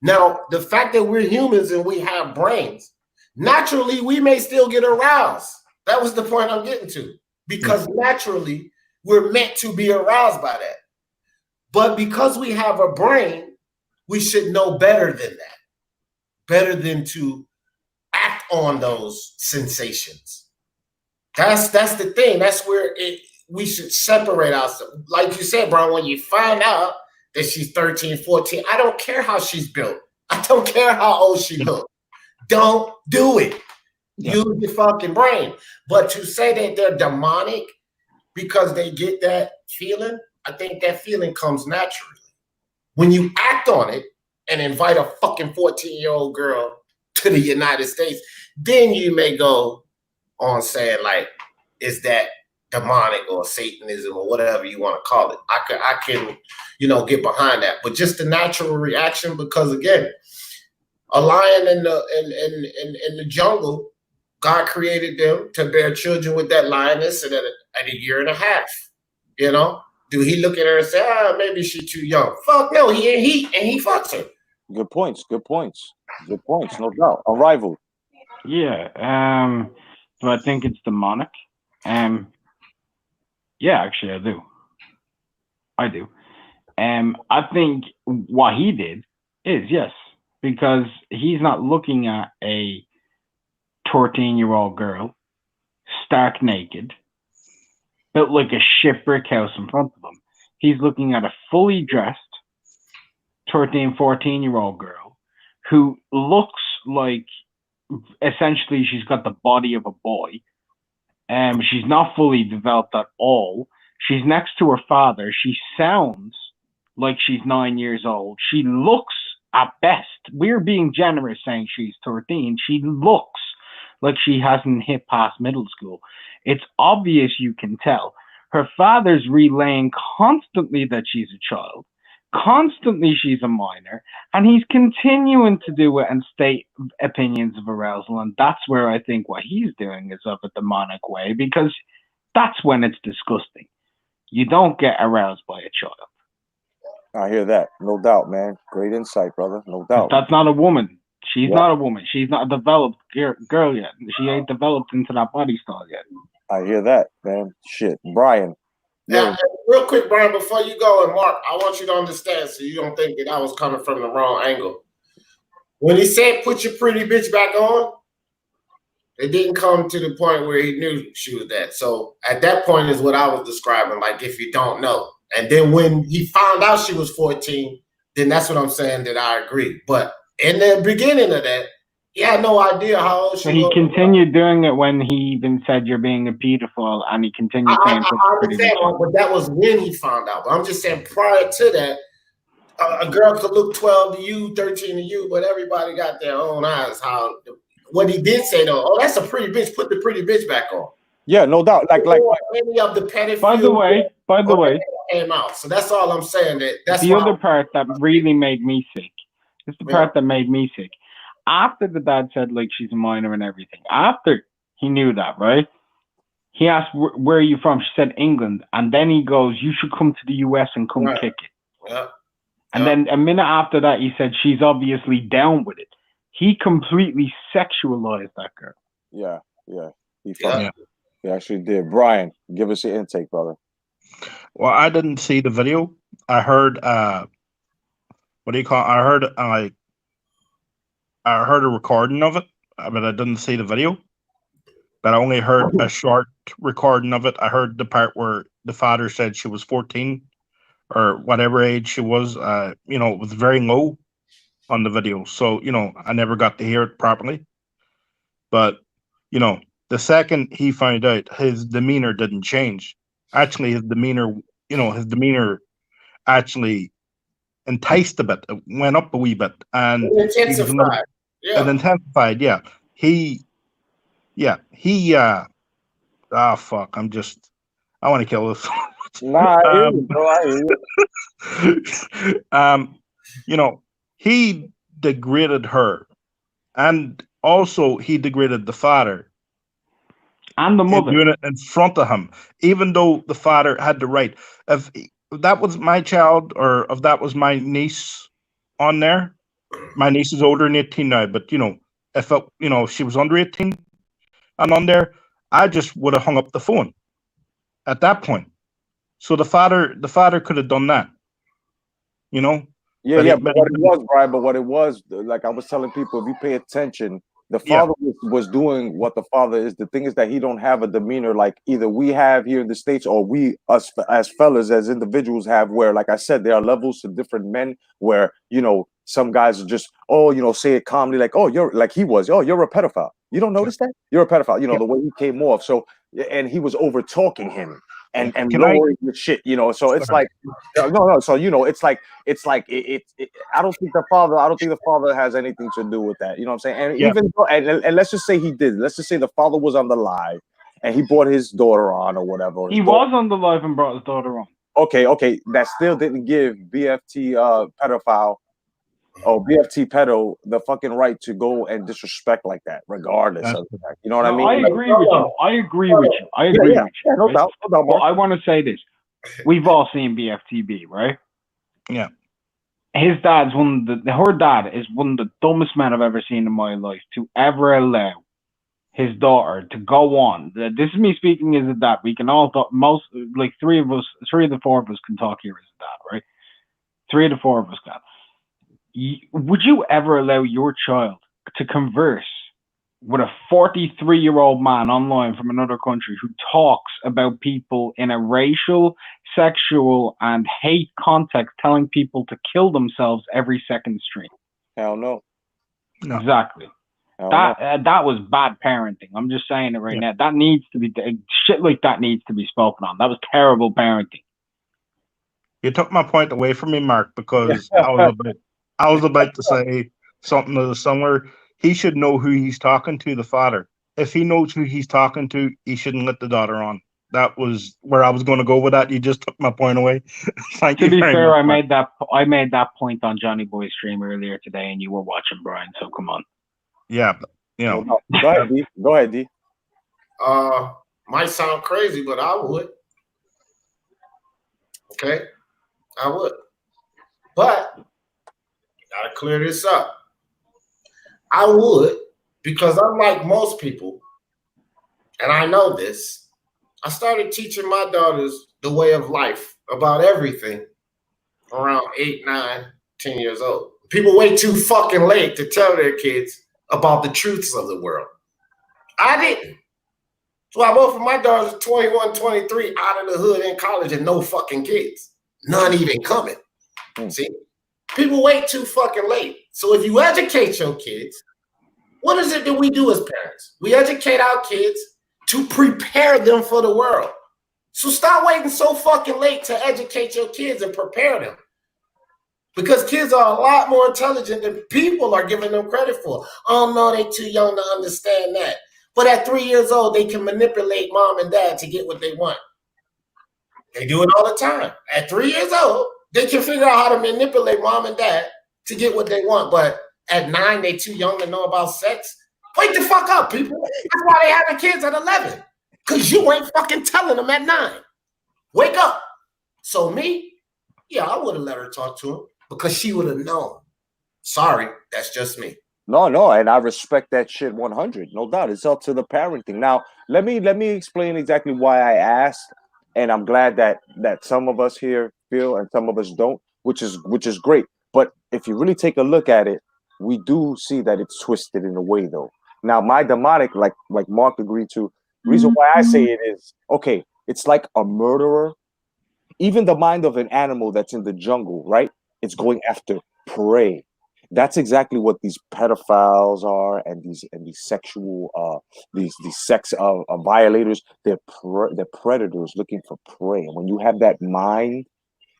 J: Now, the fact that we're humans and we have brains, naturally, we may still get aroused. That was the point I'm getting to. Because naturally, we're meant to be aroused by that. But because we have a brain, we should know better than that. Better than to act on those sensations. That's the thing. That's where we should separate ourselves. Like you said, Brian, when you find out that she's 13, 14, I don't care how she's built. I don't care how old she looks. Don't do it. Use your fucking brain. But to say that they're demonic because they get that feeling, I think that feeling comes naturally. When you act on it and invite a fucking 14-year-old girl to the United States, then you may go on saying, like, is that demonic or Satanism or whatever you want to call it. I can, get behind that. But just the natural reaction, because again, a lion in the jungle, God created them to bear children with that lioness at a year and a half. Do he look at her and say, maybe she's too young? Fuck no, he fucks her.
C: Good points. No doubt. Arrival.
I: Yeah. Do I think it's demonic? Yeah, actually, I do. I think what he did is, yes, because he's not looking at a 14-year-old girl, stark naked, built like a shit brick house in front of him. He's looking at a fully dressed 13, 14-year-old girl who looks like, essentially, she's got the body of a boy. She's not fully developed at all. She's next to her father. She sounds like she's 9 years old. She looks, at best, we're being generous saying she's 13. She looks like she hasn't hit past middle school. It's obvious, you can tell. Her father's relaying constantly that she's a child. Constantly she's a minor, and he's continuing to do it and state opinions of arousal, and that's where I think what he's doing is of a demonic way, because that's when it's disgusting. You don't get aroused by a child.
C: I hear that. No doubt, man. Great insight, brother. No doubt.
I: That's not a woman. She's not a woman. She's not a developed girl yet. She ain't developed into that body style yet.
C: I hear that, man. Shit. Brian.
J: Now, real quick, Brian, before you go, and Mark, I want you to understand so you don't think that I was coming from the wrong angle. When he said put your pretty bitch back on, it didn't come to the point where he knew she was that. So at that point is what I was describing, like if you don't know. And then when he found out she was 14, then that's what I'm saying that I agree. But in the beginning of that, he had no idea how old she was.
I: He continued doing it when he even said you're being a pedophile, and he continued saying
J: I understand, but that was when he found out. But I'm just saying prior to that, a girl could look 12 to you, 13 to you, but everybody got their own eyes. What he did say though, that's a pretty bitch. Put the pretty bitch back on.
C: Yeah, no doubt. Like
J: any of the pedophilia.
I: By the way,
J: came out. So that's all I'm saying. That's
I: the other part that really made me sick. It's the part that made me sick. After the dad said like she's a minor and everything, after he knew that, right? He asked, where are you from? She said England. And then he goes, you should come to the US and come kick it.
J: Yeah.
I: And then a minute after that, he said, she's obviously down with it. He completely sexualized that girl.
C: Yeah. He actually did. Brian, give us your intake, brother.
F: Well, I didn't see the video. I heard, I heard a recording of it, but I didn't see the video. But I only heard a short recording of it. I heard the part where the father said she was 14 or whatever age she was. It was very low on the video. So, I never got to hear it properly. But, the second he found out, his demeanor didn't change. Actually, his demeanor actually enticed a bit. It went up a wee bit. And
J: intensified.
F: It intensified, yeah. Fuck. I want to kill this.
C: Nah, I hear you, bro. I hear you.
F: He degraded her. And also he degraded the father.
I: And the mother.
F: Doing it in front of him. Even though the father had the right. If that was my child or if that was my niece on there, my niece is older than 18 now, but if she was under 18 and on there, I just would have hung up the phone at that point. So the father could have done that.
C: But what it was, like I was telling people, if you pay attention, the father was doing what the father is. The thing is that he don't have a demeanor like either we have here in the States or us as fellas, as individuals have, where, like I said, there are levels to different men where, some guys are just, say it calmly, like, you're like he was, you're a pedophile. You don't notice that? You're a pedophile. The way he came off. So, and he was over talking him and lowering the shit, so it's like, no. So, it's like, I don't think the father has anything to do with that. You know what I'm saying? And even though, and let's just say he did, let's just say the father was on the lie and he brought his daughter on or whatever. Or
I: He was on the live and brought his daughter on.
C: Okay. That still didn't give BFT pedophile or BFT pedo the fucking right to go and disrespect like that, regardless of that. You know what I mean?
I: I agree with you. I agree with you.
C: No
I: right?
C: doubt.
I: But I want to say this: we've all seen BFTB, right?
F: Yeah.
I: His dad's her dad is one of the dumbest men I've ever seen in my life to ever allow his daughter to go on. This is me speaking as a dad. We can all talk, three of the four of us can talk here as a dad, right? 3 of the 4 of us can. Would you ever allow your child to converse with a 43-year-old man online from another country who talks about people in a racial, sexual, and hate context, telling people to kill themselves every second stream?
C: Hell no.
I: Exactly. That was bad parenting. I'm just saying it right now. That needs to be shit like that needs to be spoken on. That was terrible parenting.
F: You took my point away from me, Mark, because I was about to say something similar. He should know who he's talking to, the father. If he knows who he's talking to, he shouldn't let the daughter on. That was where I was going to go with that. You just took my point away. Thank you.
I: To be fair,
F: much,
I: I made that point on Johnny Boy's stream earlier today, and you were watching, Brian. So come on.
F: Yeah, but,
C: Go ahead, D. Go ahead, D.
J: Might sound crazy, but I would. Okay, I would. But gotta clear this up. I would, because unlike most people, and I know this, I started teaching my daughters the way of life about everything around 8, 9, 10 years old. People wait too fucking late to tell their kids about the truths of the world. I didn't. So I both of my daughters are 21, 23, out of the hood in college and no fucking kids. None even coming. See? People wait too fucking late. So if you educate your kids, what is it that we do as parents? We educate our kids to prepare them for the world. So stop waiting so fucking late to educate your kids and prepare them. Because kids are a lot more intelligent than people are giving them credit for. Oh no, they're too young to understand that. But at 3 years old, they can manipulate mom and dad to get what they want. They do it all the time. At 3 years old, they can figure out how to manipulate mom and dad to get what they want. But at 9, they're too young to know about sex. Wake the fuck up, people. That's why they having kids at 11. Because you ain't fucking telling them at 9. Wake up. So me, yeah, I would have let her talk to him because she would have known. Sorry, that's just me.
C: No, and I respect that shit 100, no doubt. It's up to the parenting. Now, let me explain exactly why I asked, and I'm glad that some of us here feel and some of us don't, which is great. But if you really take a look at it, we do see that it's twisted in a way, though. Now, my demonic, like Mark agreed to, reason why I say it is, okay, it's like a murderer. Even the mind of an animal that's in the jungle, right? It's going after prey. That's exactly what these pedophiles are, and these sexual these sex violators. They're predators looking for prey. And when you have that mind,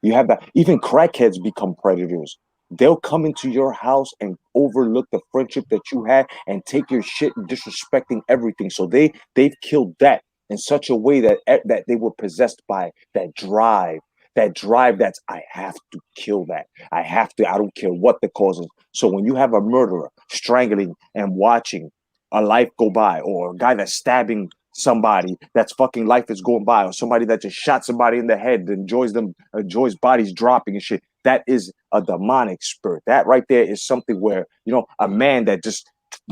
C: you have that. Even crackheads become predators. They'll come into your house and overlook the friendship that you had and take your shit and disrespecting everything. So they've killed that in such a way that they were possessed by that drive. That drive that's, I have to kill that. I have to, I don't care what the cause is. So when you have a murderer strangling and watching a life go by, or a guy that's stabbing somebody that's fucking life is going by, or somebody that just shot somebody in the head, enjoys bodies dropping and shit, that is a demonic spirit. That right there is something where, a man that just,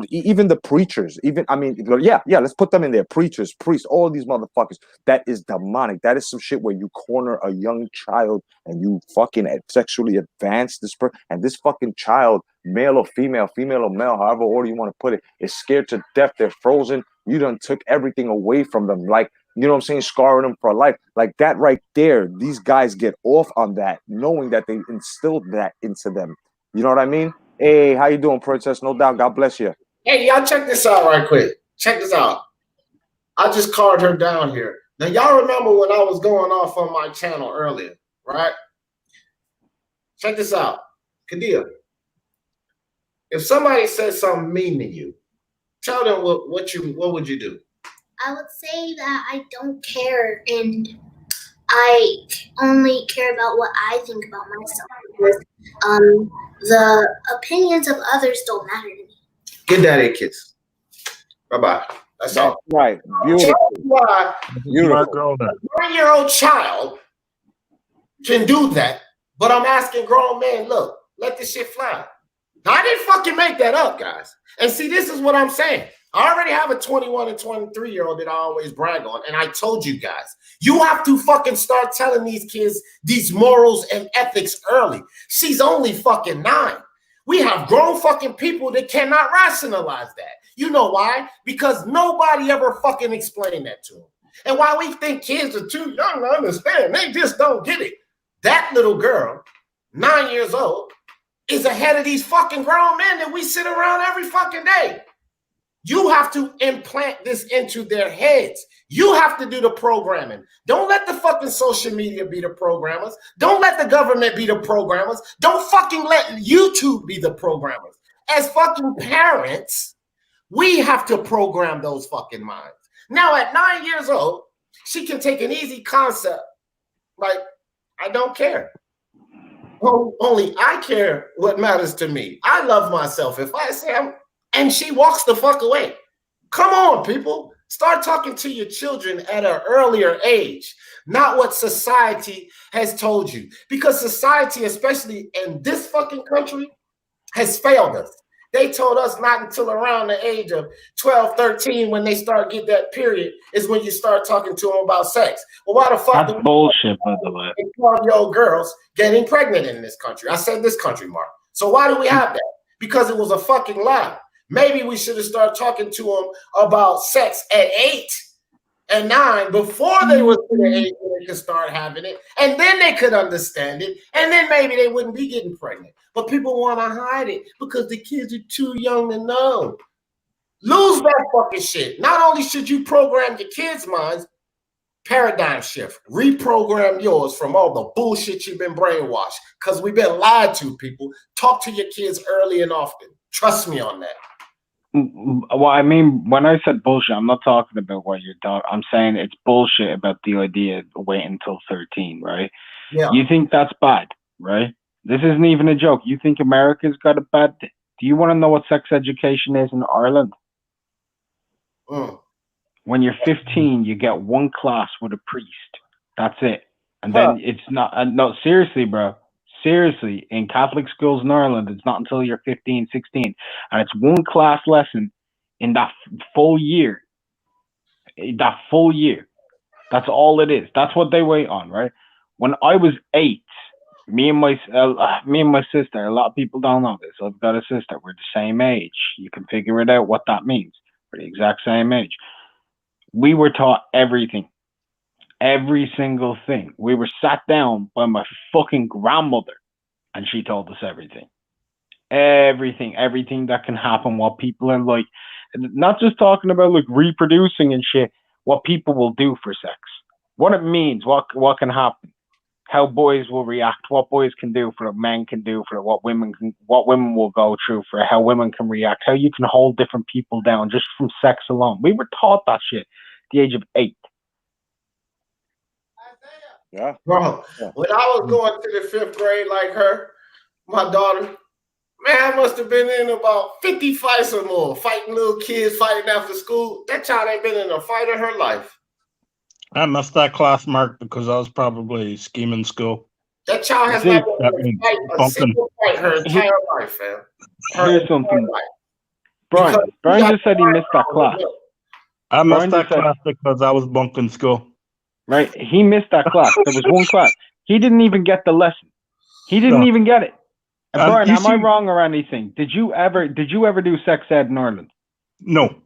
C: even the preachers, let's put them in there. Preachers, priests, all these motherfuckers. That is demonic. That is some shit where you corner a young child and you fucking sexually advance this person. And this fucking child, male or female or male, however order you want to put it, is scared to death. They're frozen. You done took everything away from them. Like, you know what I'm saying? Scarring them for life. Like that right there. These guys get off on that, knowing that they instilled that into them. You know what I mean? Hey, how you doing, Princess? No doubt. God bless you.
J: Hey, y'all check this out right quick. Check this out. I just called her down here. Now, y'all remember when I was going off on my channel earlier, right? Check this out. Kadia, if somebody says something mean to you, tell them what would you do?
M: I would say that I don't care, and I only care about what I think about myself. Because the opinions of others don't matter to me.
J: Get daddy a kiss. Bye-bye. That's all.
C: Right.
J: Tell
C: Beautiful.
J: me why
F: Smart girl there.
J: a 9-year-old child can do that, but I'm asking grown men, look, let this shit fly. Now, I didn't fucking make that up, guys. And see, this is what I'm saying. I already have a 21 and 23-year-old that I always brag on, and I told you guys, you have to fucking start telling these kids these morals and ethics early. She's only fucking 9. We have grown fucking people that cannot rationalize that. You know why? Because nobody ever fucking explained that to them. And why we think kids are too young to understand, they just don't get it. That little girl, 9 years old, is ahead of these fucking grown men that we sit around every fucking day. You have to implant this into their heads. You have to do the programming. Don't let the fucking social media be the programmers. Don't let the government be the programmers. Don't fucking let YouTube be the programmers. As fucking parents, we have to program those fucking minds. Now, at 9 years old, she can take an easy concept like, I don't care. Only I care what matters to me. I love myself. If I say I'm, and she walks the fuck away. Come on, people. Start talking to your children at an earlier age, not what society has told you. Because society, especially in this fucking country, has failed us. They told us not until around the age of 12, 13, when they start get that period, is when you start talking to them about sex. Well, why the fuck?
I: That's bullshit, by the way.
J: 12-year-old girls getting pregnant in this country. I said this country, Mark. So why do we have that? Because it was a fucking lie. Maybe we should have started talking to them about sex at 8 and 9 before they were to the age where they could start having it, and then they could understand it, and then maybe they wouldn't be getting pregnant. But people want to hide it because the kids are too young to know. Lose that fucking shit. Not only should you program your kids' minds, paradigm shift. Reprogram yours from all the bullshit you've been brainwashed, because we've been lied to, people. Talk to your kids early and often. Trust me on that.
I: Well, I mean, when I said bullshit, I'm not talking about what you're talking. I'm saying it's bullshit about the idea of wait until 13, right?
J: Yeah.
I: You think that's bad, right? This isn't even a joke. You think America's got a bad... Do you want to know what sex education is in Ireland? When you're 15, you get one class with a priest. That's it. And then it's not... no, seriously, bro. Seriously, in Catholic schools in Ireland, it's not until you're 15, 16. And it's one class lesson in that full year. That full year. That's all it is. That's what they wait on, right? When I was 8, me and my sister, a lot of people don't know this. I've got a sister. We're the same age. You can figure it out what that means. We're the exact same age. We were taught everything. Every single thing. We were sat down by my fucking grandmother, and she told us everything. Everything that can happen, what people are like. Not just talking about like reproducing and shit, what people will do for sex. What it means, what can happen. How boys will react, what boys can do for it, men can do for it, what women will go through for it, how women can react, how you can hold different people down just from sex alone. We were taught that shit at the age of 8.
C: Yeah.
J: Bro, when I was going to the 5th grade like her, my daughter, man, I must have been in about 50 fights or more, fighting little kids, fighting after school. That child ain't been in a fight in her life.
F: I missed that class, Mark, because I was probably scheming school.
J: That child has not been in a fight, a single fight her entire life, fam.
I: Here's something. Brian just said he missed that class.
F: I missed that class because I was bunking school.
I: Right? He missed that class. There was one class. He didn't even get the lesson. He didn't even get it. And Brian, am I wrong or anything? Did you ever do sex ed in Ireland?
F: No.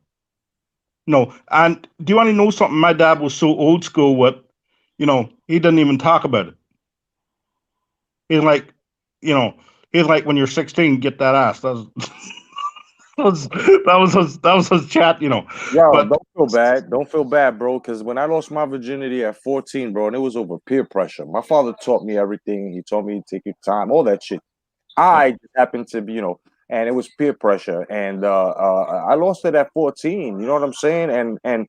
F: And do you want to know something? My dad was so old school with, he didn't even talk about it. He's like, when you're 16, get that ass. That was his chat, Yo,
C: but don't feel bad. Don't feel bad, bro. Because when I lost my virginity at 14, bro, and it was over peer pressure. My father taught me everything. He told me to take your time, all that shit. I just happened to be, and it was peer pressure. And I lost it at 14. You know what I'm saying? And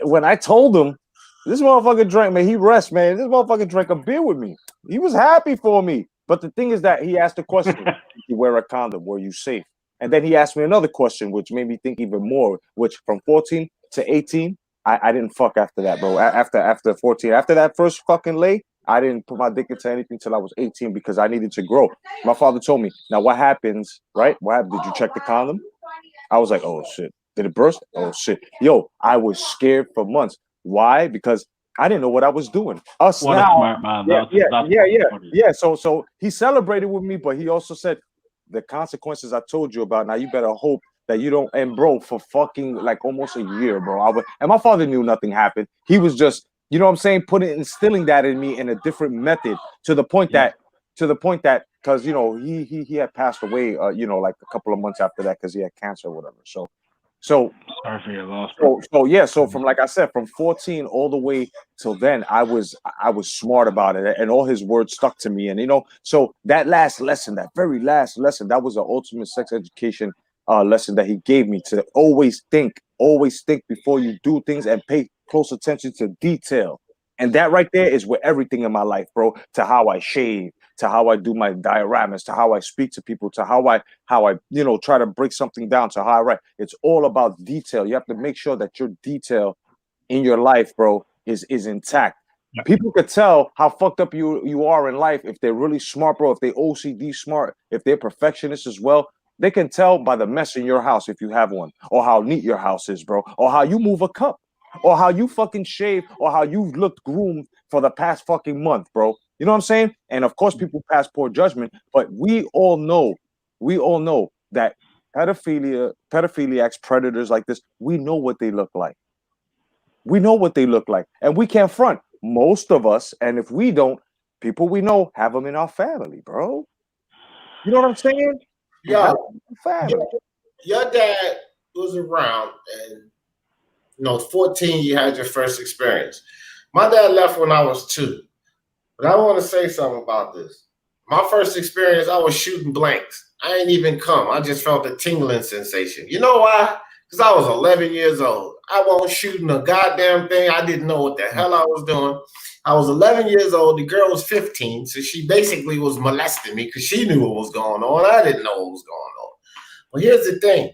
C: when I told him this motherfucker drank, man, he rests, man. This motherfucker drank a beer with me. He was happy for me. But the thing is that he asked the question, did you wear a condom? Were you safe? And then he asked me another question, which made me think even more, which from 14 to 18, I didn't fuck after that, bro. After 14, after that first fucking lay, I didn't put my dick into anything till I was 18 because I needed to grow. My father told me, now what happens, right? What happened? Did you check the condom? I was like, oh shit. Did it burst? Oh shit. Yo, I was scared for months. Why? Because I didn't know what I was doing. Us
I: What a
C: now,
I: smart man. That's
C: yeah. So he celebrated with me, but he also said the consequences I told you about. Now you better hope that you don't. And bro, for fucking like almost a year, bro. And my father knew nothing happened. He was just, you know what I'm saying, instilling that in me in a different method to the point that because you know he had passed away, you know, like a couple of months after that because he had cancer or whatever. So
I: sorry for your loss, bro.
C: so from, like I said, from 14 all the way till then, I was smart about it, and all his words stuck to me. And you know, so that last lesson, that very last lesson, that was the ultimate sex education lesson that he gave me, to always think before you do things and pay close attention to detail. And that right there is where everything in my life, bro, to how I shave, to how I do my dioramas, to how I speak to people, to how I you know, try to break something down, to how I write. It's all about detail. You have to make sure that your detail in your life, bro, is intact.
F: Yeah.
C: People could tell how fucked up you are in life if they're really smart, bro, if they OCD smart, if they're perfectionists as well. They can tell by the mess in your house if you have one, or how neat your house is, bro, or how you move a cup, or how you fucking shave, or how you've looked groomed for the past fucking month, bro. You know what I'm saying? And of course, people pass poor judgment, but we all know that pedophiliacs, predators like this, we know what they look like. We know what they look like, and we can't front. Most of us, and if we don't, people we know have them in our family, bro. You know what I'm saying?
J: Yo,
C: family.
J: Your dad was around, and you know, 14, you had your first experience. My dad left when I was 2. But I want to say something about this. My first experience, I was shooting blanks. I ain't even come. I just felt a tingling sensation. You know why? Because I was 11 years old. I wasn't shooting a goddamn thing. I didn't know what the hell I was doing. I was 11 years old. The girl was 15. So she basically was molesting me because she knew what was going on. I didn't know what was going on. But here's the thing.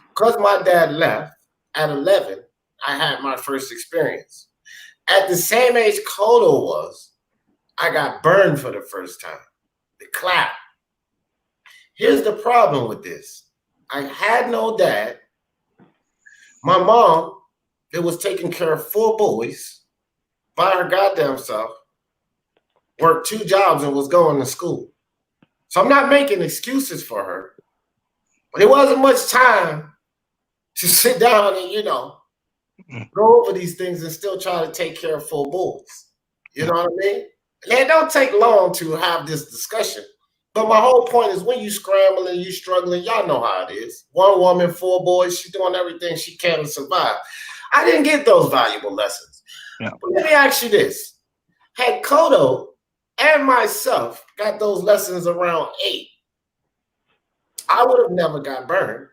J: Because my dad left at 11, I had my first experience. At the same age Kodo was, I got burned for the first time. The clap. Here's the problem with this. I had no dad. My mom, that was taking care of 4 boys by her goddamn self, worked 2 jobs and was going to school. So I'm not making excuses for her. But it wasn't much time to sit down and, you know, go over these things and still try to take care of 4 boys. You know what I mean? And it don't take long to have this discussion. But my whole point is when you scrambling, you struggling, y'all know how it is. 1 woman, 4 boys, she's doing everything she can to survive. I didn't get those valuable lessons.
F: Yeah.
J: But let me ask you this. Had Kodo and myself got those lessons around 8, I would have never got burned.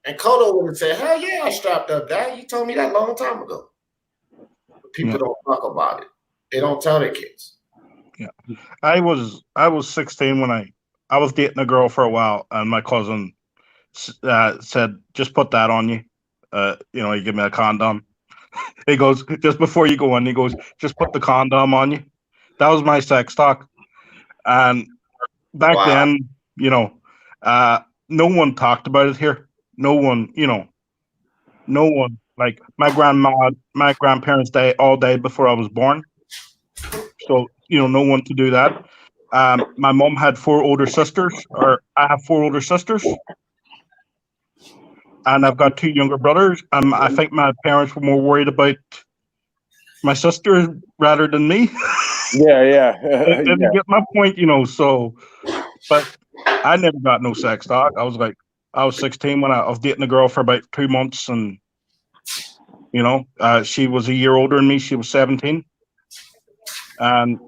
J: And Kodo would have said, hell yeah, I strapped up, Dad. You told me that a long time ago. But people don't talk about it. They don't tell their kids.
F: Yeah. I was 16 when I was dating a girl for a while, and my cousin said, just put that on you. You know, he gave me a condom. He goes, just before you go in, he goes, just put the condom on you. That was my sex talk. And back then, you know, no one talked about it here. No one, you know, no one. Like my grandparents all died before I was born. So, you know, no one to do that. My mom had 4 older sisters, or I have 4 older sisters. And I've got 2 younger brothers. I think my parents were more worried about my sister rather than me.
C: Yeah.
F: Didn't get my point, you know. So, but I never got no sex talk. I was 16 when I was dating a girl for about 2 months, and you know, she was a year older than me. She was 17, and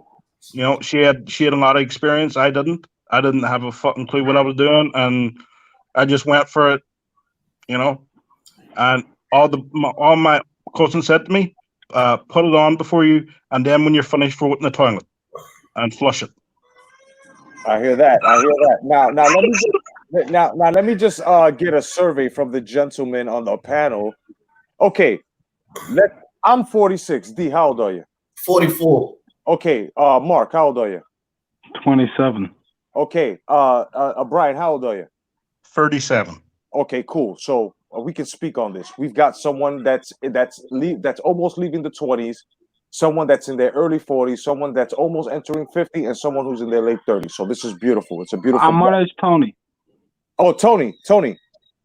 F: you know, she had a lot of experience. I didn't have a fucking clue what I was doing, and I just went for it, you know. And all my cousin said to me, put it on before you, and then when you're finished, throw it in the toilet and flush it.
C: I hear that. Now let me just get a survey from the gentlemen on the panel. Okay, I'm 46. D, how old are you?
J: 44.
C: Okay, Mark, how old are you?
I: 27.
C: Okay, Brian, how old are you?
F: 37.
C: Okay, cool. So we can speak on this. We've got someone that's almost leaving the 20s, someone that's in their early 40s, someone that's almost entering 50, and someone who's in their late 30s. So this is beautiful. It's a beautiful.
I: I'm on Tony.
C: Oh, Tony,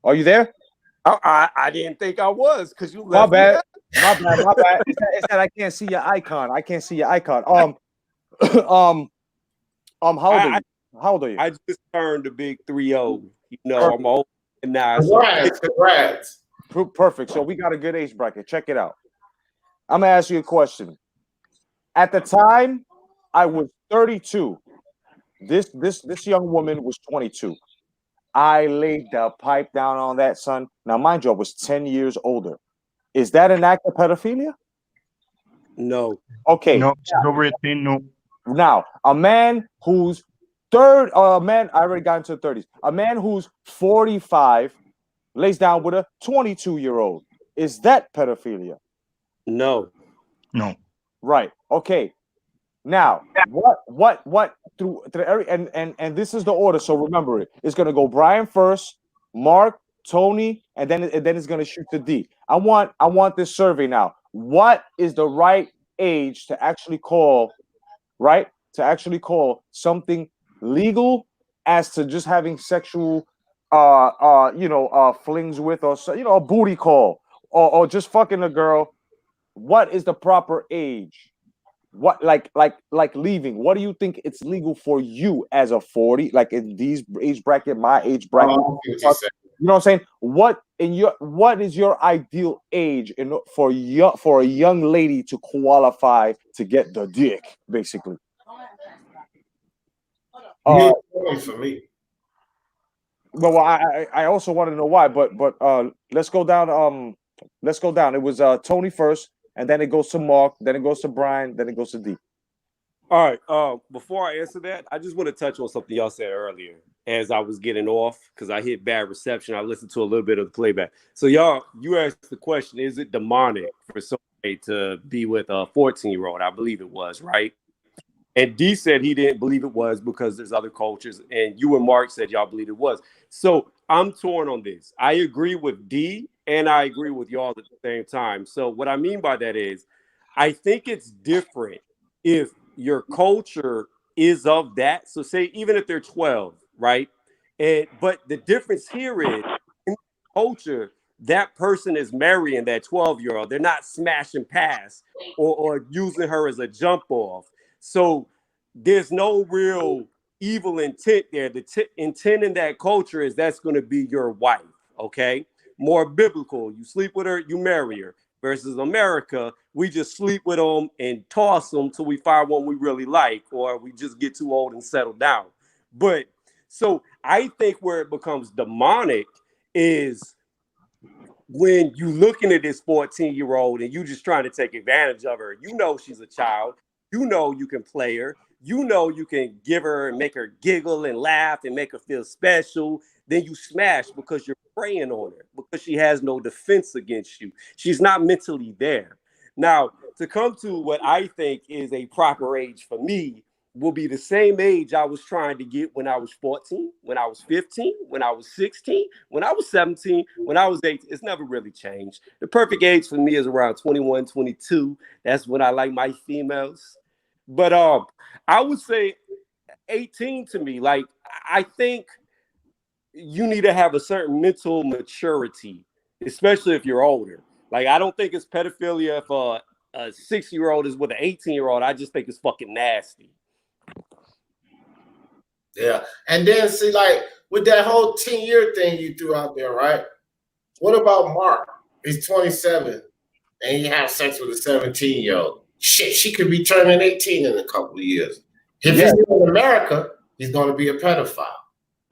C: are you there?
G: I didn't think I was because you
C: My
G: left me
C: bad.
G: out.
C: My bad. It's that I can't see your icon. How old are you?
G: I just turned the big 3-0. You know, I'm old now.
J: Congrats.
C: Perfect. So we got a good age bracket. Check it out. I'm gonna ask you a question. At the time, I was 32. This young woman was 22. I laid the pipe down on that, son. Now, mind you, I was 10 years older. Is that an act of pedophilia?
G: No.
C: Okay.
F: No, she's over 18. No.
C: Now, a man who's I already got into the 30s. A man who's 45 lays down with a 22-year-old. Is that pedophilia?
G: No.
C: Right. Okay. Now, what through every and this is the order. So remember it. It's gonna go Brian first, Mark, Tony, and then it's gonna shoot to D. I want this survey now. What is the right age to actually call something legal as to just having sexual flings with, or a booty call, or just fucking a girl? What is the proper age? What like leaving? What do you think it's legal for you as a 40, like in these age bracket, my age bracket? You know what I'm saying? What is your ideal age for a young lady to qualify to get the dick, basically?
J: For me.
C: Well, I also want to know why, but let's go down. It was Tony first, and then it goes to Mark, then it goes to Brian, then it goes to D.
G: All right. Before I answer that, I just want to touch on something y'all said earlier as I was getting off because I hit bad reception. I listened to a little bit of the playback. So you asked the question: is it demonic for somebody to be with a 14-year-old? I believe it was, right? And D said he didn't believe it was because there's other cultures. And you and Mark said y'all believe it was. So I'm torn on this. I agree with D and I agree with y'all at the same time. So what I mean by that is I think it's different if your culture is of that. So say even if they're 12, right? But the difference here is in culture, that person is marrying that 12-year-old. They're not smashing past or using her as a jump off. So there's no real evil intent there. The intent in that culture is that's going to be your wife, okay? More biblical. You sleep with her, you marry her. Versus America, we just sleep with them and toss them till we find one we really like, or we just get too old and settle down. But so I think where it becomes demonic is when you looking at this 14-year-old and you just trying to take advantage of her. You know she's a child. You know you can play her. You know you can give her and make her giggle and laugh and make her feel special. Then you smash because you're preying on her because she has no defense against you. She's not mentally there. Now, to come to what I think is a proper age for me will be the same age I was trying to get when I was 14, when I was 15, when I was 16, when I was 17, when I was 18. It's never really changed. The perfect age for me is around 21, 22. That's when I like my females. But I would say 18 to me. Like, I think you need to have a certain mental maturity, especially if you're older. Like, I don't think it's pedophilia if a 6-year-old is with an 18-year-old. I just think it's fucking nasty.
J: Yeah. And then see, like with that whole 10-year thing you threw out there, right? What about Mark? He's 27 and he has sex with a 17-year-old. Shit, she could be turning 18 in a couple of years. If he's in America, he's going to be a pedophile.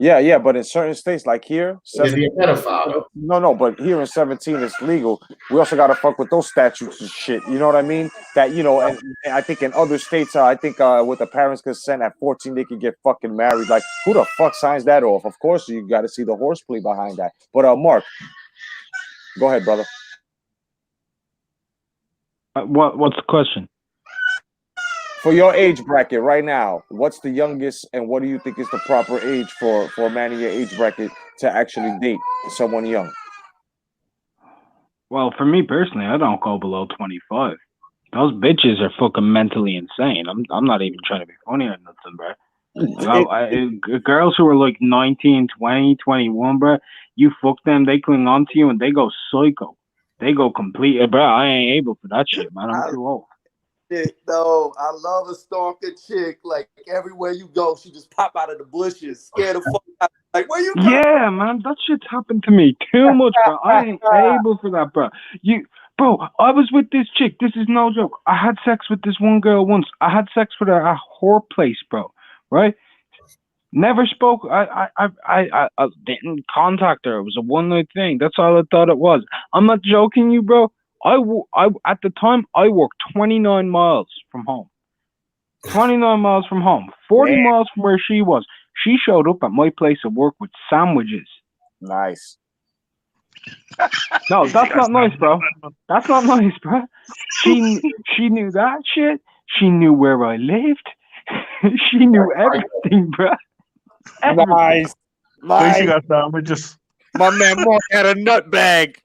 C: Yeah, but in certain states, like here,
J: Is he a pedophile?
C: no, but here in 17 it's legal. We also gotta fuck with those statutes and shit. You know what I mean? That and I think in other states, I think with the parents' consent at 14 they can get fucking married. Like, who the fuck signs that off? Of course, you got to see the horseplay behind that. But Mark, go ahead, brother.
I: What's the question?
C: For your age bracket right now, what's the youngest, and what do you think is the proper age for a man in your age bracket to actually date someone young?
I: Well, for me personally, I don't go below 25. Those bitches are fucking mentally insane. I'm not even trying to be funny or nothing, bro. Girls who are like 19, 20, 21, bro, you fuck them, they cling on to you and they go psycho. They go complete, bro. I ain't able for that shit, man. I'm too old.
N: No, I love a stalker chick. Like everywhere you go, she just pop out of the bushes, scared the fuck out. Like, where you going?
I: Yeah, man, that shit's happened to me too much, bro. I ain't able for that, bro. Bro, I was with this chick. This is no joke. I had sex with this one girl once. I had sex with her at her place, bro. Right? Never spoke. I didn't contact her. It was a one night thing. That's all I thought it was. I'm not joking, you, bro. I at the time I worked 29 miles from home. 29 miles from home. 40 miles from where she was. She showed up at my place of work with sandwiches.
C: Nice.
I: No, that's not nice, bro. That's not nice, bro. She knew that shit. She knew where I lived. She knew everything, bro. Everything.
C: Nice.
F: At least you got sandwiches.
C: My man Mark had a nut bag.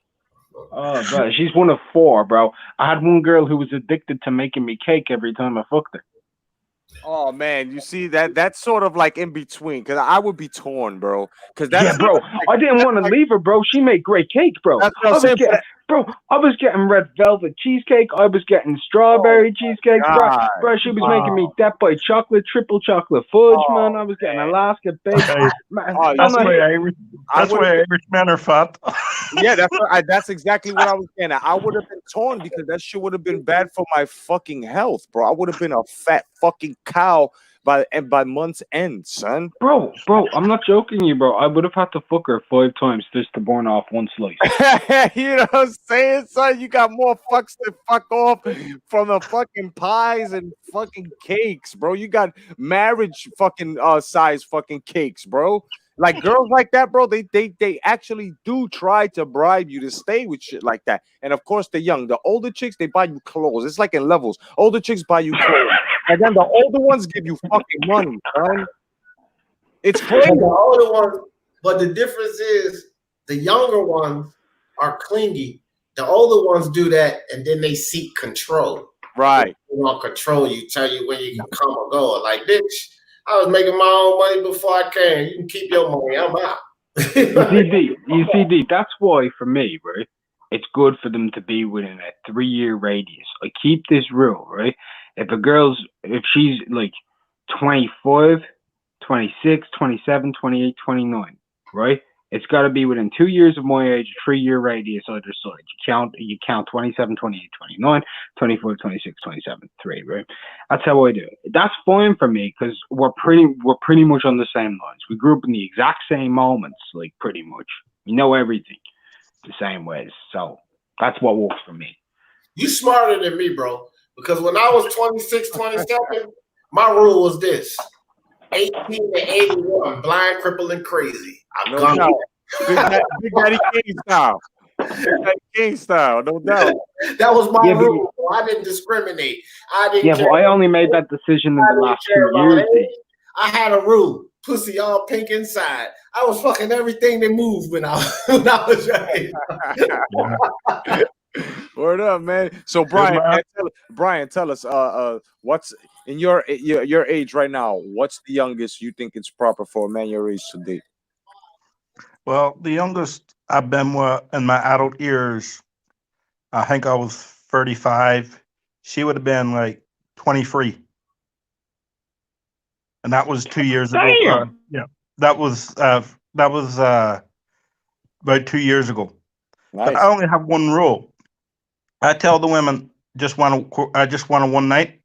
I: Oh, bro, she's one of 4, bro. I had one girl who was addicted to making me cake every time I fucked her.
C: Oh man, you see that's sort of like in between, because I would be torn, bro. Because that's
I: bro. I didn't want to leave her, bro. She made great cake, bro.
C: That's what I'm saying.
I: I was getting red velvet cheesecake. I was getting strawberry cheesecake, bro. Bro, she was making me death by chocolate, triple chocolate fudge, man. I was getting Alaska bacon.
F: That's why Irish men are fat.
C: Yeah, that's exactly what I was saying. I would have been torn because that shit would have been bad for my fucking health, bro. I would have been a fat fucking cow by month's end, son.
I: Bro, I'm not joking you, bro. I would have had to fuck her 5 times just to burn off one slice.
C: You know what I'm saying, son? You got more fucks to fuck off from the fucking pies and fucking cakes, bro. You got marriage fucking size fucking cakes, bro. Like girls like that, bro, they actually do try to bribe you to stay with shit like that. And of course, they're young. The older chicks, they buy you clothes. It's like in levels. Older chicks buy you clothes. And then the older ones give you fucking money, son. It's crazy.
J: The older ones, but the difference is the younger ones are clingy. The older ones do that, and then they seek control.
C: Right.
J: They want to control you, tell you when you can come or go. Like, bitch, I was making my own money before I came. You can keep your money. I'm out.
I: You see, D, that's why for me, right, it's good for them to be within a 3-year radius. I keep this rule, right? If she's like 25, 26, 27, 28, 29, right? It's got to be within 2 years of my age, a 3-year radius either side. You count 27, 28, 29, 24, 26, 27, 3, right? That's how I do it. That's fine for me because we're pretty much on the same lines. We grew up in the exact same moments, like pretty much. We know everything the same ways. So that's what works for me.
J: You smarter than me, bro. Because when I was 26, 27, my rule was this. 18 to 81, blind, crippled, and crazy. I'm gone.
C: Big Daddy King style. Big Daddy King style, no doubt.
J: That was my rule. I didn't discriminate. I didn't care.
I: But I only made that decision in the last 2 years.
J: I had a rule. Pussy all pink inside. I was fucking everything that moved when I was right.
C: Word up, man. So Brian, tell us, what's in your age right now? What's the youngest you think it's proper for a man your age to date?
F: Well, the youngest I've been with in my adult years, I think I was 35. She would have been like 23, and that was 2 years ago. That was about 2 years ago. Nice. But I only have one rule. I tell the women, I just want a one night.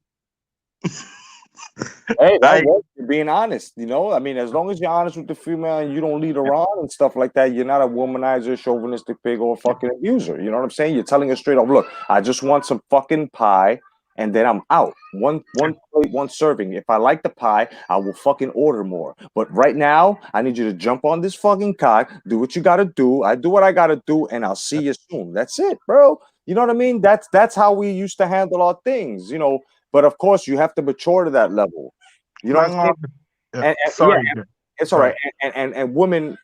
C: Hey, that
F: I
C: works. You're being honest, you know. I mean, as long as you're honest with the female and you don't lead her on and stuff like that, you're not a womanizer, chauvinistic pig, or a fucking abuser. You know what I'm saying? You're telling her straight up, look, I just want some fucking pie, and then I'm out. One plate, one serving. If I like the pie, I will fucking order more. But right now, I need you to jump on this fucking cock, do what you gotta do. I do what I gotta do, and I'll see you soon. That's it, bro. You know what I mean? That's how we used to handle our things, you know. But of course, you have to mature to that level. You know what I'm saying? Yeah,
F: sorry.
C: it's all right. And women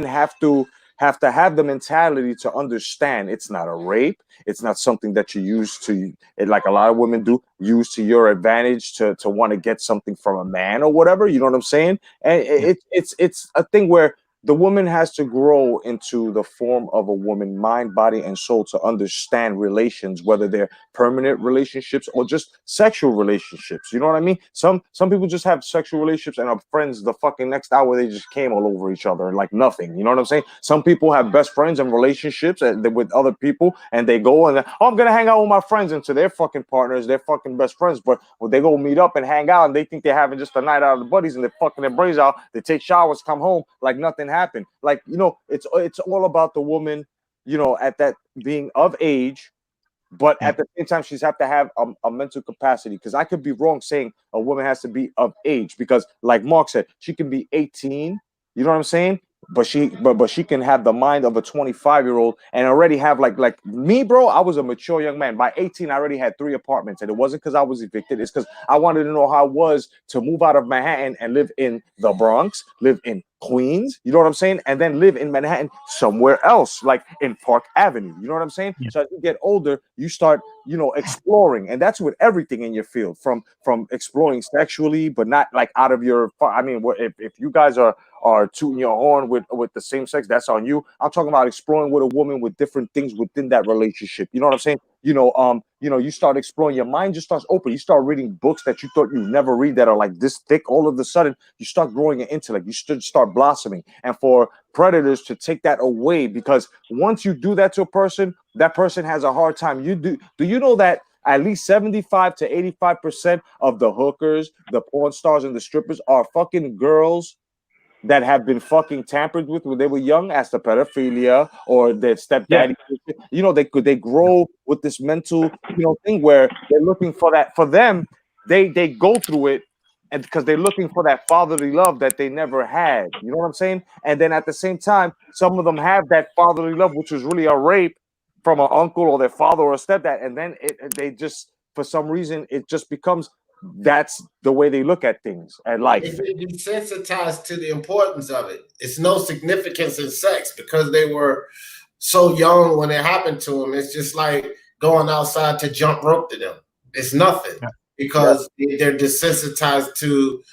C: have the mentality to understand it's not a rape. It's not something that you use to like a lot of women do, use to your advantage to want to get something from a man or whatever. You know what I'm saying? And it's a thing where the woman has to grow into the form of a woman, mind, body, and soul, to understand relations, whether they're permanent relationships or just sexual relationships. You know what I mean? Some people just have sexual relationships and are friends the fucking next hour they just came all over each other like nothing. You know what I'm saying? Some people have best friends and relationships with other people, and they go and I'm gonna hang out with my friends, and to their fucking partners, their fucking best friends. But when they go meet up and hang out, and they think they're having just a night out of the buddies, and they're fucking their brains out, they take showers, come home like nothing happened. Like, you know, it's all about the woman, you know, at that being of age, but at the same time, she's have to have a mental capacity. Because I could be wrong saying a woman has to be of age. Because, like Mark said, she can be 18. You know what I'm saying? But she can have the mind of a 25-year-old and already have like me, bro. I was a mature young man. By 18, I already had 3 apartments, and it wasn't because I was evicted. It's because I wanted to know how it was to move out of Manhattan and live in the Bronx, live in Queens. You know what I'm saying? And then live in Manhattan somewhere else, like in Park Avenue. You know what I'm saying? So as you get older, you start, you know, exploring, and that's with everything in your field, from exploring sexually, but not like out of your. I mean, if you guys are tooting your horn with the same sex, that's on you. I'm talking about exploring with a woman with different things within that relationship. You know what I'm saying? You start exploring, your mind just starts open. You start reading books that you thought you'd never read that are like this thick. All of a sudden, you start growing your intellect. You start blossoming. And for predators to take that away, because once you do that to a person, that person has a hard time. Do you know that at least 75 to 85% of the hookers, the porn stars, and the strippers are fucking girls that have been fucking tampered with when they were young, as the pedophilia or their stepdaddy. You know, they grow with this mental, you know, thing where they're looking for that. For them, they go through it, and because they're looking for that fatherly love that they never had. You know what I'm saying? And then at the same time, some of them have that fatherly love, which was really a rape from an uncle or their father or a stepdad, and then they just, for some reason, it just becomes, that's the way they look at things and life.
J: They get desensitized to the importance of it. It's no significance in sex because they were so young when it happened to them. It's just like going outside to jump rope to them. It's nothing because they're desensitized to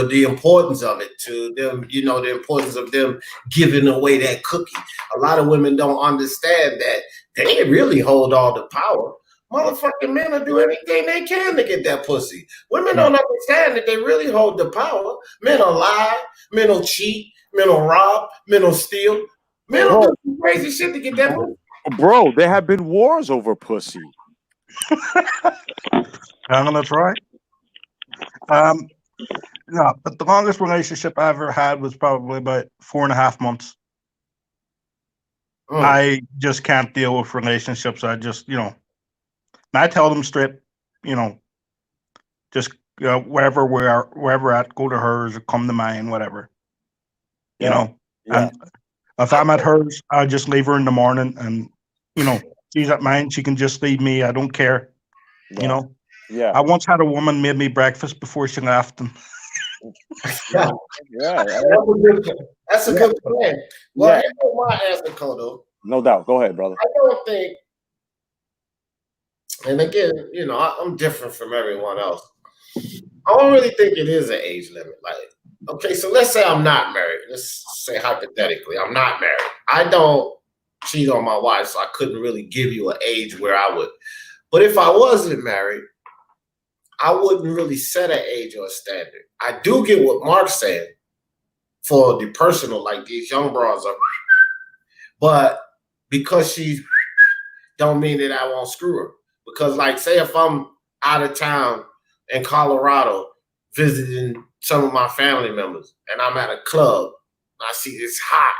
J: the importance of it, to them, you know, the importance of them giving away that cookie. A lot of women don't understand that they really hold all the power. Motherfucking men will do anything they can to get that pussy. Women don't understand that they really hold the power. Men will lie, men will cheat, men will rob, men will steal. Men will do some crazy shit to get that pussy.
C: Bro, there have been wars over pussy.
F: I'm gonna try. No, but the longest relationship I ever had was probably about 4.5 months. I just can't deal with relationships. I just, you know, and I tell them straight, you know, just wherever we're at, go to hers or come to mine, whatever. You know, and if I'm at hers, I just leave her in the morning, and you know, she's at mine. She can just leave me. I don't care. You know.
C: Yeah.
F: I once had a woman made me breakfast before she left, and
J: That's a good plan. Well, you know my answer, Kodo.
C: No doubt. Go ahead, brother.
J: I don't think, and again, you know, I'm different from everyone else. I don't really think it is an age limit. Like, okay, so let's say I'm not married. Let's say hypothetically, I'm not married. I don't cheat on my wife, so I couldn't really give you an age where I would. But if I wasn't married, I wouldn't really set an age or a standard. I do get what Mark's saying for the personal, like these young bras are, but because she's don't mean that I won't screw her. Because like, say if I'm out of town in Colorado visiting some of my family members, and I'm at a club. I see this hot,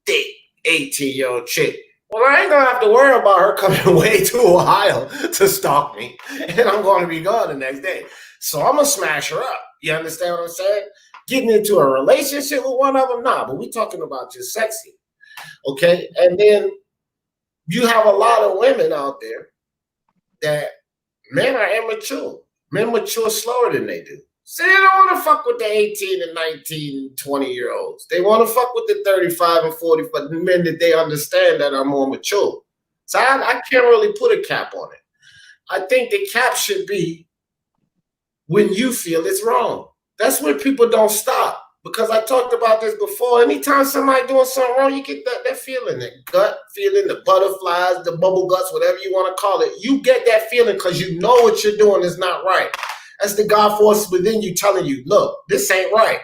J: thick, 18-year-old chick. Well, I ain't gonna have to worry about her coming way to Ohio to stalk me, and I'm gonna be gone the next day. So I'm gonna smash her up. You understand what I'm saying? Getting into a relationship with one of them, nah, but we talking about just sexy, okay? And then you have a lot of women out there that men are immature. Men mature slower than they do. So they don't want to fuck with the 18 and 19, 20-year-olds. They want to fuck with the 35 and 40, but the men that they understand that are more mature. So I can't really put a cap on it. I think the cap should be when you feel it's wrong. That's where people don't stop. Because I talked about this before. Anytime somebody doing something wrong, you get that feeling, that gut feeling, the butterflies, the bubble guts, whatever you want to call it. You get that feeling because you know what you're doing is not right. That's the God force within you telling you, look, this ain't right.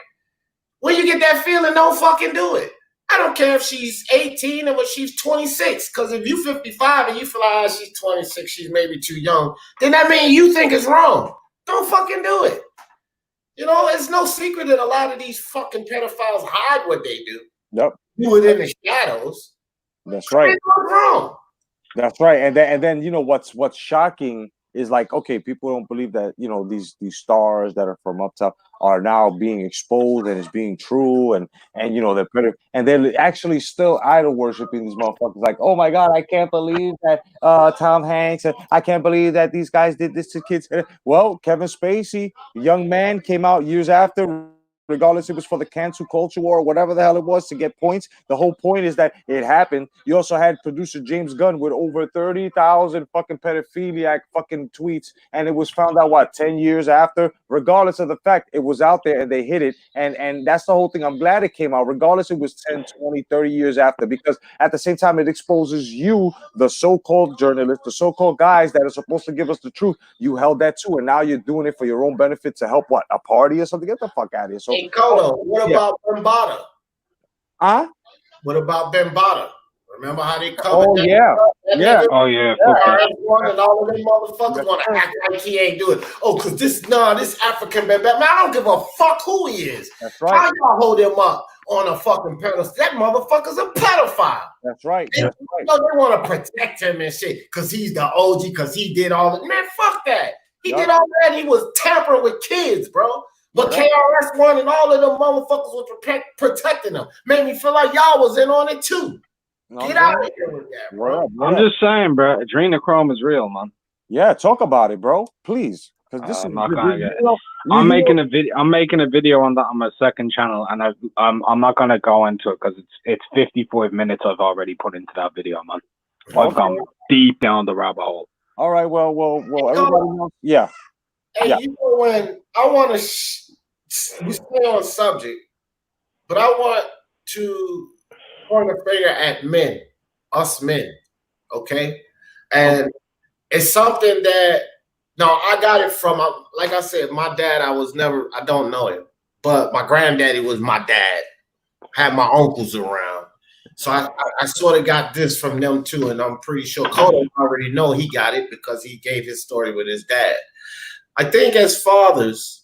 J: When you get that feeling, don't fucking do it. I don't care if she's 18 or if she's 26. Because if you're 55 and you feel like she's 26, she's maybe too young, then that means you think it's wrong. Don't fucking do it. You know, it's no secret that a lot of these fucking pedophiles hide what they do.
C: Yep.
J: Do it in the shadows.
C: That's right.
J: What's wrong?
C: That's right. And then you know what's shocking is like, okay, people don't believe that, you know, these stars that are from up top are now being exposed and it's being true and you know they're actually still idol worshiping these motherfuckers. Like, oh my God, I can't believe that Tom Hanks, and I can't believe that these guys did this to kids. Well, Kevin Spacey, young man, came out years after. Regardless, it was for the cancel culture war or whatever the hell it was to get points. The whole point is that it happened. You also had producer James Gunn with over 30,000 fucking pedophiliac fucking tweets, and it was found out 10 years after. Regardless of the fact, it was out there and they hid it, and that's the whole thing. I'm glad it came out. Regardless, it was 10, 20, 30 years after, because at the same time, it exposes you, the so-called journalists, the so-called guys that are supposed to give us the truth. You held that too, and now you're doing it for your own benefit to help a party or something. Get the fuck out of here. So.
J: Hey, Kodo, what about Bambaataa?
C: Huh?
J: What about Bambaataa? Remember how they covered
C: Oh,
J: that?
C: yeah.
J: Nigga?
I: Oh yeah.
J: And all of them motherfuckers want to act like he ain't do it. Oh, because this African Bambaataa. Man, I don't give a fuck who he is.
C: That's right.
J: How y'all hold him up on a fucking pedestal? That motherfucker's a pedophile.
C: That's right.
J: They want to protect him and shit because he's the OG, because he did all that. Man, fuck that. He did all that. He was tampering with kids, bro. But KRS-One and all of them motherfuckers was protecting them. Made me feel like y'all was in on it too. Get out of here with that, bro.
I: I'm just saying, bro. Adrenochrome is real, man.
C: Yeah, talk about it, bro. Please. Because this
I: I'm not gonna get it. I'm making a video on that on my second channel, and I'm not gonna go into it because it's 54 minutes I've already put into that video, man. I've gone deep down the rabbit hole.
C: All right, well, everybody knows. Yeah.
J: Hey, you know, when I want to we stay on subject, but I want to point a finger at men, us men, okay? And it's something that, I got it from, like I said, my dad, I don't know him, but my granddaddy was my dad, had my uncles around. So I sort of got this from them too, and I'm pretty sure Kodo already know he got it because he gave his story with his dad. I think as fathers,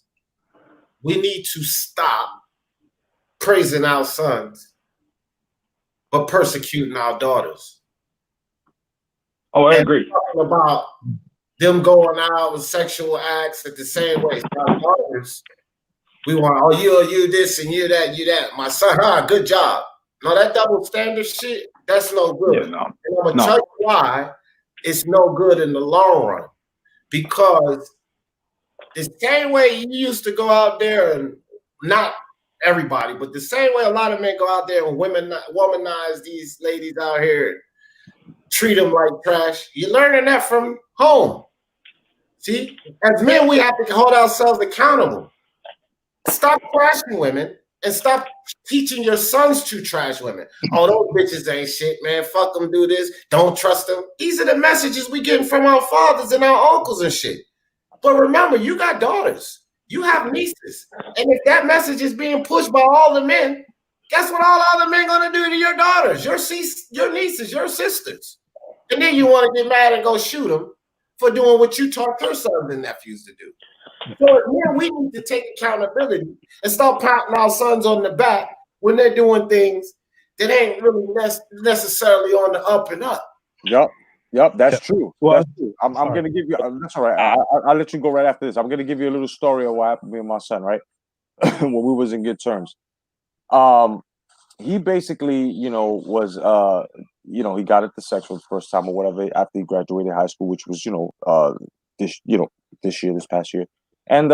J: we need to stop praising our sons, but persecuting our daughters.
I: Oh, I agree.
J: Talking about them going out with sexual acts at the same way. So our daughters, we want, you this and you that. My son, good job. No, that double standard shit, that's no good.
I: Yeah,
J: And I'm going to tell you why it's no good in the long run. Because the same way you used to go out there, and not everybody, but the same way a lot of men go out there and womanize these ladies out here, treat them like trash. You're learning that from home. See, as men, we have to hold ourselves accountable. Stop trashing women and stop teaching your sons to trash women. Oh, those bitches ain't shit, man. Fuck them, do this. Don't trust them. These are the messages we getting from our fathers and our uncles and shit. But remember, you got daughters. You have nieces. And if that message is being pushed by all the men, guess what all other men going to do to your daughters, your nieces, your sisters? And then you want to get mad and go shoot them for doing what you taught your sons and nephews to do. So yeah, we need to take accountability and stop patting our sons on the back when they're doing things that ain't really necessarily on the up and up.
C: Yep, that's true.
I: Well,
C: That's true. I'm gonna give you. That's all right. I'll let you go right after this. I'm gonna give you a little story of what happened to me and my son. Right, when we was in good terms. He basically, was he got into sex for the first time or whatever after he graduated high school, which was this past year, and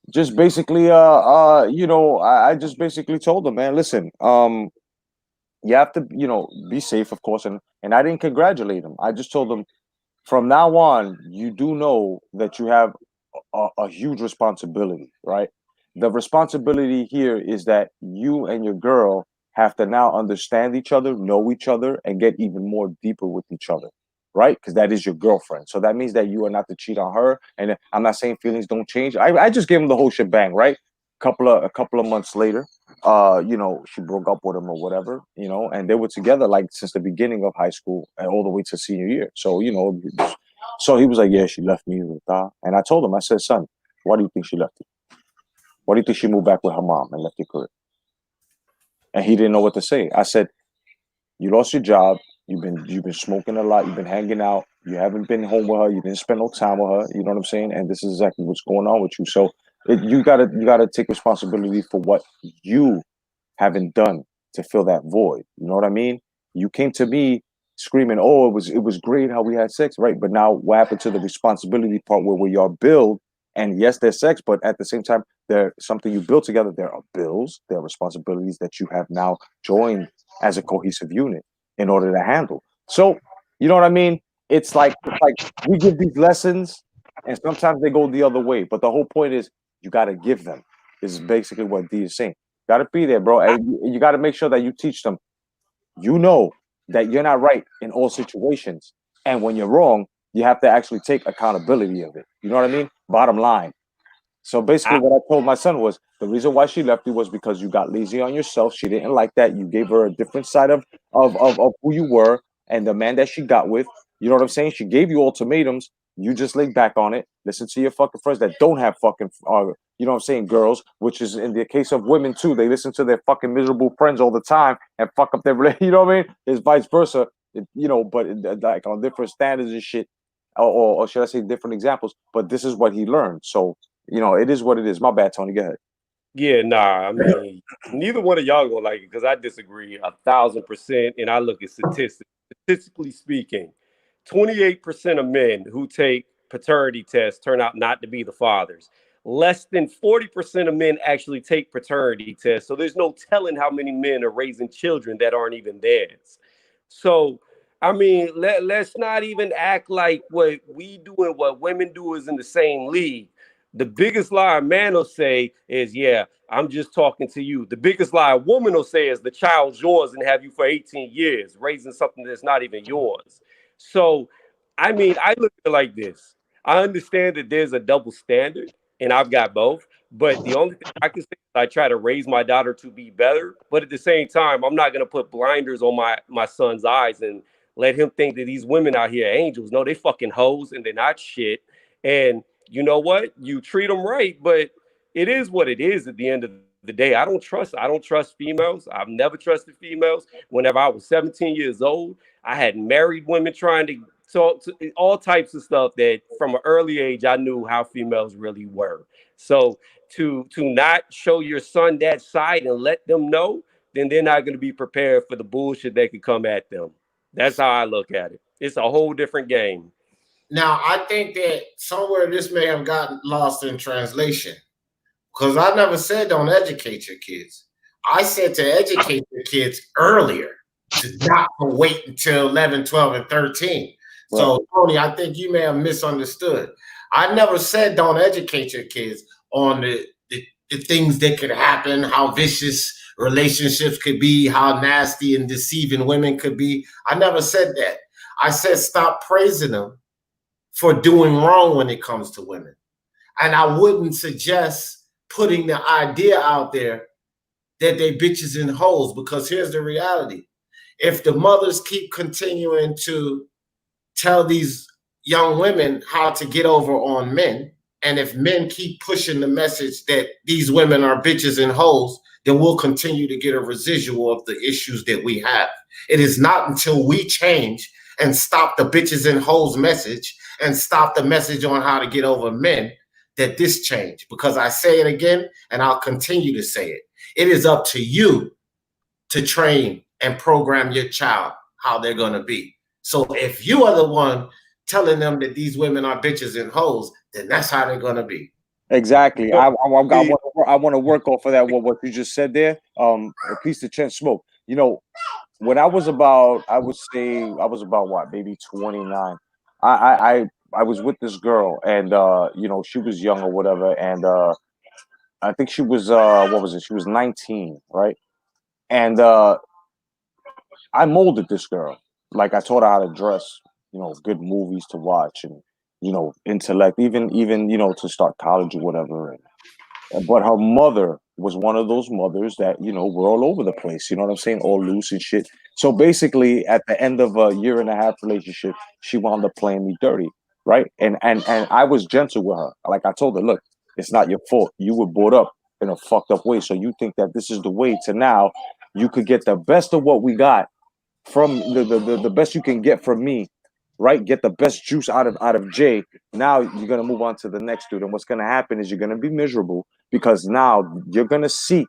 C: just basically I just basically told him, man, listen, you have to be safe, of course, and I didn't congratulate him. I just told him, from now on, you do know that you have a huge responsibility, right? The responsibility here is that you and your girl have to now understand each other, know each other, and get even more deeper with each other, right? Because that is your girlfriend. So that means that you are not to cheat on her. And I'm not saying feelings don't change. I just gave him the whole shebang, right? A couple of months later, she broke up with him or whatever, and they were together like since the beginning of high school and all the way to senior year. So, so he was like, yeah, she left me. And I told him, I said, son, why do you think she left you? Why do you think she moved back with her mom and left your career? And he didn't know what to say. I said, you lost your job. You've been smoking a lot. You've been hanging out. You haven't been home with her. You didn't spend no time with her. You know what I'm saying? And this is exactly what's going on with you. So you gotta take responsibility for what you haven't done to fill that void. You know what I mean? You came to me screaming, "Oh, it was great how we had sex," right? But now, what happened to the responsibility part where we are build? And yes, there's sex, but at the same time, there's something you build together. There are bills, there are responsibilities that you have now joined as a cohesive unit in order to handle. So, you know what I mean? It's like we give these lessons, and sometimes they go the other way. But the whole point is you got to give them. This is basically what D is saying. Got to be there, bro. And you got to make sure that you teach them. You know that you're not right in all situations, and when you're wrong, you have to actually take accountability of it. You know what I mean? Bottom line. So basically, what I told my son was the reason why she left you was because you got lazy on yourself. She didn't like that. You gave her a different side of who you were and the man that she got with. You know what I'm saying? She gave you ultimatums. You just laid back on it. Listen to your fucking friends that don't have fucking, you know what I'm saying, girls, which is in the case of women too. They listen to their fucking miserable friends all the time and fuck up their, you know what I mean? It's vice versa, but like on different standards and shit, or should I say different examples? But this is what he learned. So, it is what it is. My bad, Tony. Go ahead.
G: Yeah, nah. I mean, neither one of y'all gonna like it because I disagree 1,000%. And I look at statistics. Statistically speaking, 28% of men who take paternity tests turn out not to be the fathers. Less than 40% of men actually take paternity tests. So there's no telling how many men are raising children that aren't even theirs. So I mean, let's not even act like what we do and what women do is in the same league. The biggest lie a man will say is, yeah, I'm just talking to you. The biggest lie a woman will say is the child's yours and have you for 18 years, raising something that's not even yours. So, I mean, I look at it like this. I understand that there's a double standard, and I've got both. But the only thing I can say is I try to raise my daughter to be better. But at the same time, I'm not going to put blinders on my son's eyes and let him think that these women out here are angels. No, they fucking hoes and they're not shit. And you know what? You treat them right, but it is what it is at the end of the day. I don't trust females. I've never trusted females. Whenever I was 17 years old, I had married women trying to talk to all types of stuff that from an early age I knew how females really were. So to not show your son that side and let them know, then they're not going to be prepared for the bullshit that could come at them. That's how I look at it. It's a whole different game.
J: Now, I think that somewhere this may have gotten lost in translation because I never said don't educate your kids. I said to educate your kids earlier, to not wait until 11, 12, and 13. Right. So, Tony, I think you may have misunderstood. I never said don't educate your kids on the things that could happen, how vicious relationships could be, how nasty and deceiving women could be. I never said that. I said stop praising them for doing wrong when it comes to women. And I wouldn't suggest putting the idea out there that they bitches and hoes, because here's the reality. If the mothers keep continuing to tell these young women how to get over on men. And if men keep pushing the message that these women are bitches and hoes, then we'll continue to get a residual of the issues that we have. It is not until we change and stop the bitches and hoes message and stop the message on how to get over men that this change. Because I say it again, and I'll continue to say it. It is up to you to train and program your child how they're going to be. So if you are the one telling them that these women are bitches and hoes, then that's how they're going to be.
C: Exactly. I want to work off of that. What you just said there. A piece of chin smoke. You know, when I was about, I would say I was about what, maybe 29. I was with this girl, and you know, she was young or whatever, and I think she was what was it? She was 19, right? And I molded this girl. Like I taught her how to dress, you know, good movies to watch, and you know, intellect, even you know, to start college or whatever. But her mother was one of those mothers that, you know, were all over the place. You know what I'm saying? All loose and shit. So basically, at the end of a year and a half relationship, she wound up playing me dirty, right? And I was gentle with her. Like I told her, look, it's not your fault. You were brought up in a fucked up way. So you think that this is the way to now you could get the best of what we got from the best you can get from me, right? Get the best juice out of Jay. Now you're gonna move on to the next dude, and what's gonna happen is you're gonna be miserable because now you're gonna seek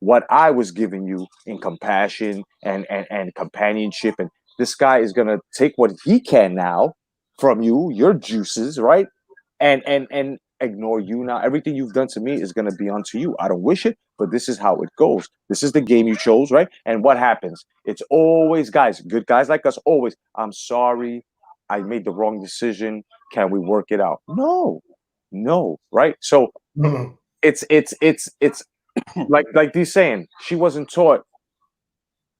C: what I was giving you in compassion and companionship, and this guy is gonna take what he can now from you, your juices, right? And ignore you. Now everything you've done to me is going to be unto you. I don't wish it, but this is how it goes. This is the game you chose, right? And what happens? It's always guys, good guys like us, always, I'm sorry, I made the wrong decision, can we work it out? No, right? So it's like these saying, she wasn't taught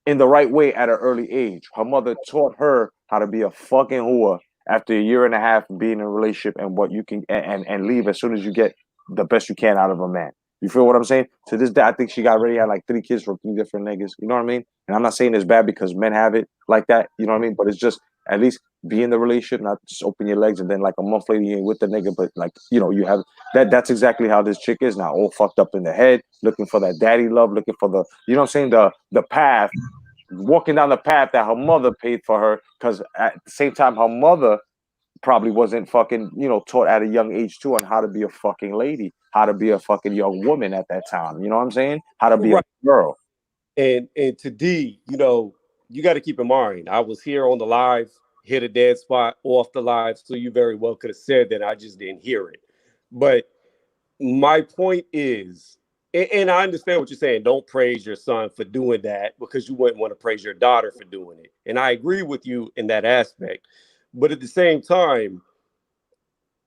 C: in the right way at an early age. Her mother taught her how to be a fucking whore after a year and a half being in a relationship, and what you can and leave as soon as you get the best you can out of a man. You feel what I'm saying? To this day, I think she got ready, had like 3 kids from 3 different niggas. You know what I mean? And I'm not saying it's bad because men have it like that. You know what I mean? But it's just at least be in the relationship, not just open your legs and then like a month later you ain't with the nigga. But like, you know, you have that. That's exactly how this chick is now, all fucked up in the head, looking for that daddy love, looking for the, you know what I'm saying, the path, walking down the path that her mother paid for her, because at the same time her mother probably wasn't fucking, you know, taught at a young age too on how to be a fucking lady, how to be a fucking young woman at that time. You know what I'm saying? How to be a girl.
G: And to D, you know, you got to keep in mind, I was here on the live, hit a dead spot off the live, so you very well could have said that. I just didn't hear it. But my point is, and I understand what you're saying, don't praise your son for doing that because you wouldn't want to praise your daughter for doing it. And I agree with you in that aspect. But at the same time,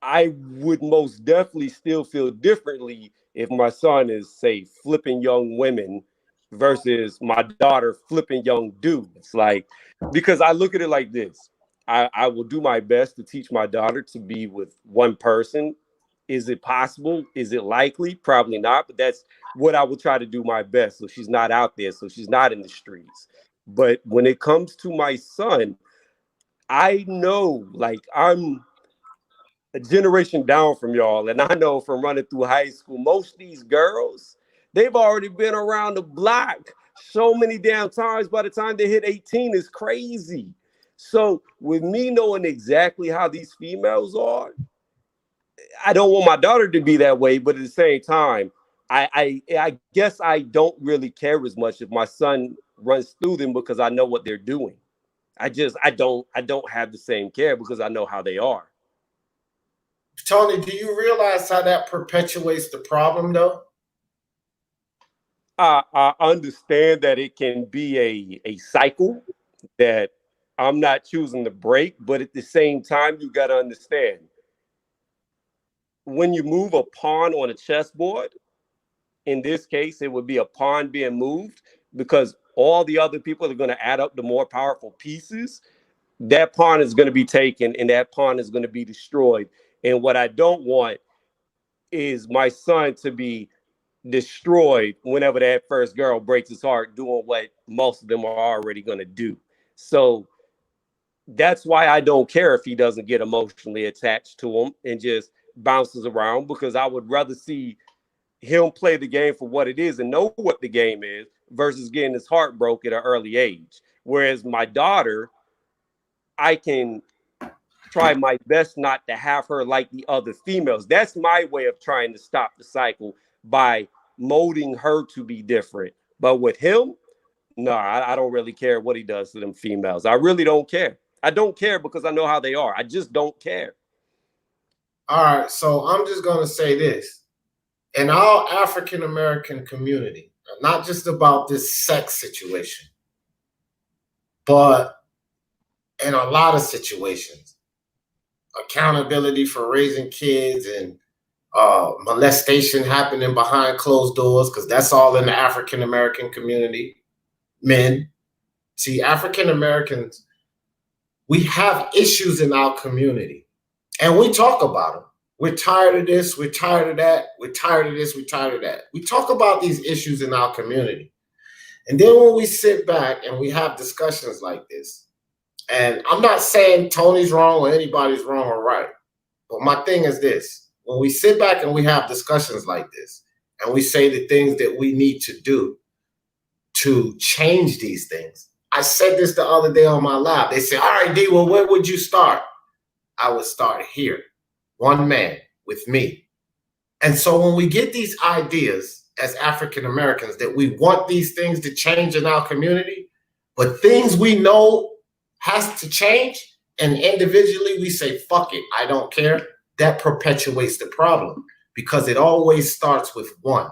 G: I would most definitely still feel differently if my son is, say, flipping young women versus my daughter flipping young dudes. Like, because I look at it like this. I will do my best to teach my daughter to be with one person. Is it possible? Is it likely? Probably not, but that's what I will try to do my best. So she's not out there, so she's not in the streets. But when it comes to my son, I know, like, I'm a generation down from y'all, and I know from running through high school, most of these girls, they've already been around the block so many damn times. By the time they hit 18, is crazy. So with me knowing exactly how these females are, I don't want my daughter to be that way, but at the same time, I guess I don't really care as much if my son runs through them because I know what they're doing. I don't have the same care because I know how they are.
J: Tony, do you realize how that perpetuates the problem, though?
G: I understand that it can be a cycle that I'm not choosing to break, but at the same time, you got to understand when you move a pawn on a chessboard, in this case, it would be a pawn being moved because all the other people are going to add up the more powerful pieces. That pawn is going to be taken and that pawn is going to be destroyed. And what I don't want is my son to be destroyed whenever that first girl breaks his heart doing what most of them are already going to do. So That's why I don't care if he doesn't get emotionally attached to him and just bounces around, because I would rather see him play the game for what it is and know what the game is versus getting his heart broke at an early age. Whereas my daughter, I can try my best not to have her like the other females. That's my way of trying to stop the cycle, by molding her to be different. But with him, no, I don't really care what he does to them females. I really don't care. I don't care because I know how they are. I just don't care.
J: All right, so I'm just gonna say this. In our African American community, not just about this sex situation, but in a lot of situations, accountability for raising kids and molestation happening behind closed doors, because that's all in the African American community. Men, see, African Americans, we have issues in our community, and we talk about them. We're tired of this, we're tired of that, we're tired of this, we're tired of that. We talk about these issues in our community. And then when we sit back and we have discussions like this, and I'm not saying Tony's wrong or anybody's wrong or right, but my thing is this: when we sit back and we have discussions like this, and we say the things that we need to do to change these things. I said this the other day on my live. They said, all right, D, well, where would you start? I would start here, one man with me. And so when we get these ideas as African Americans that we want these things to change in our community, but things we know has to change, and individually we say, fuck it, I don't care, that perpetuates the problem, because it always starts with one.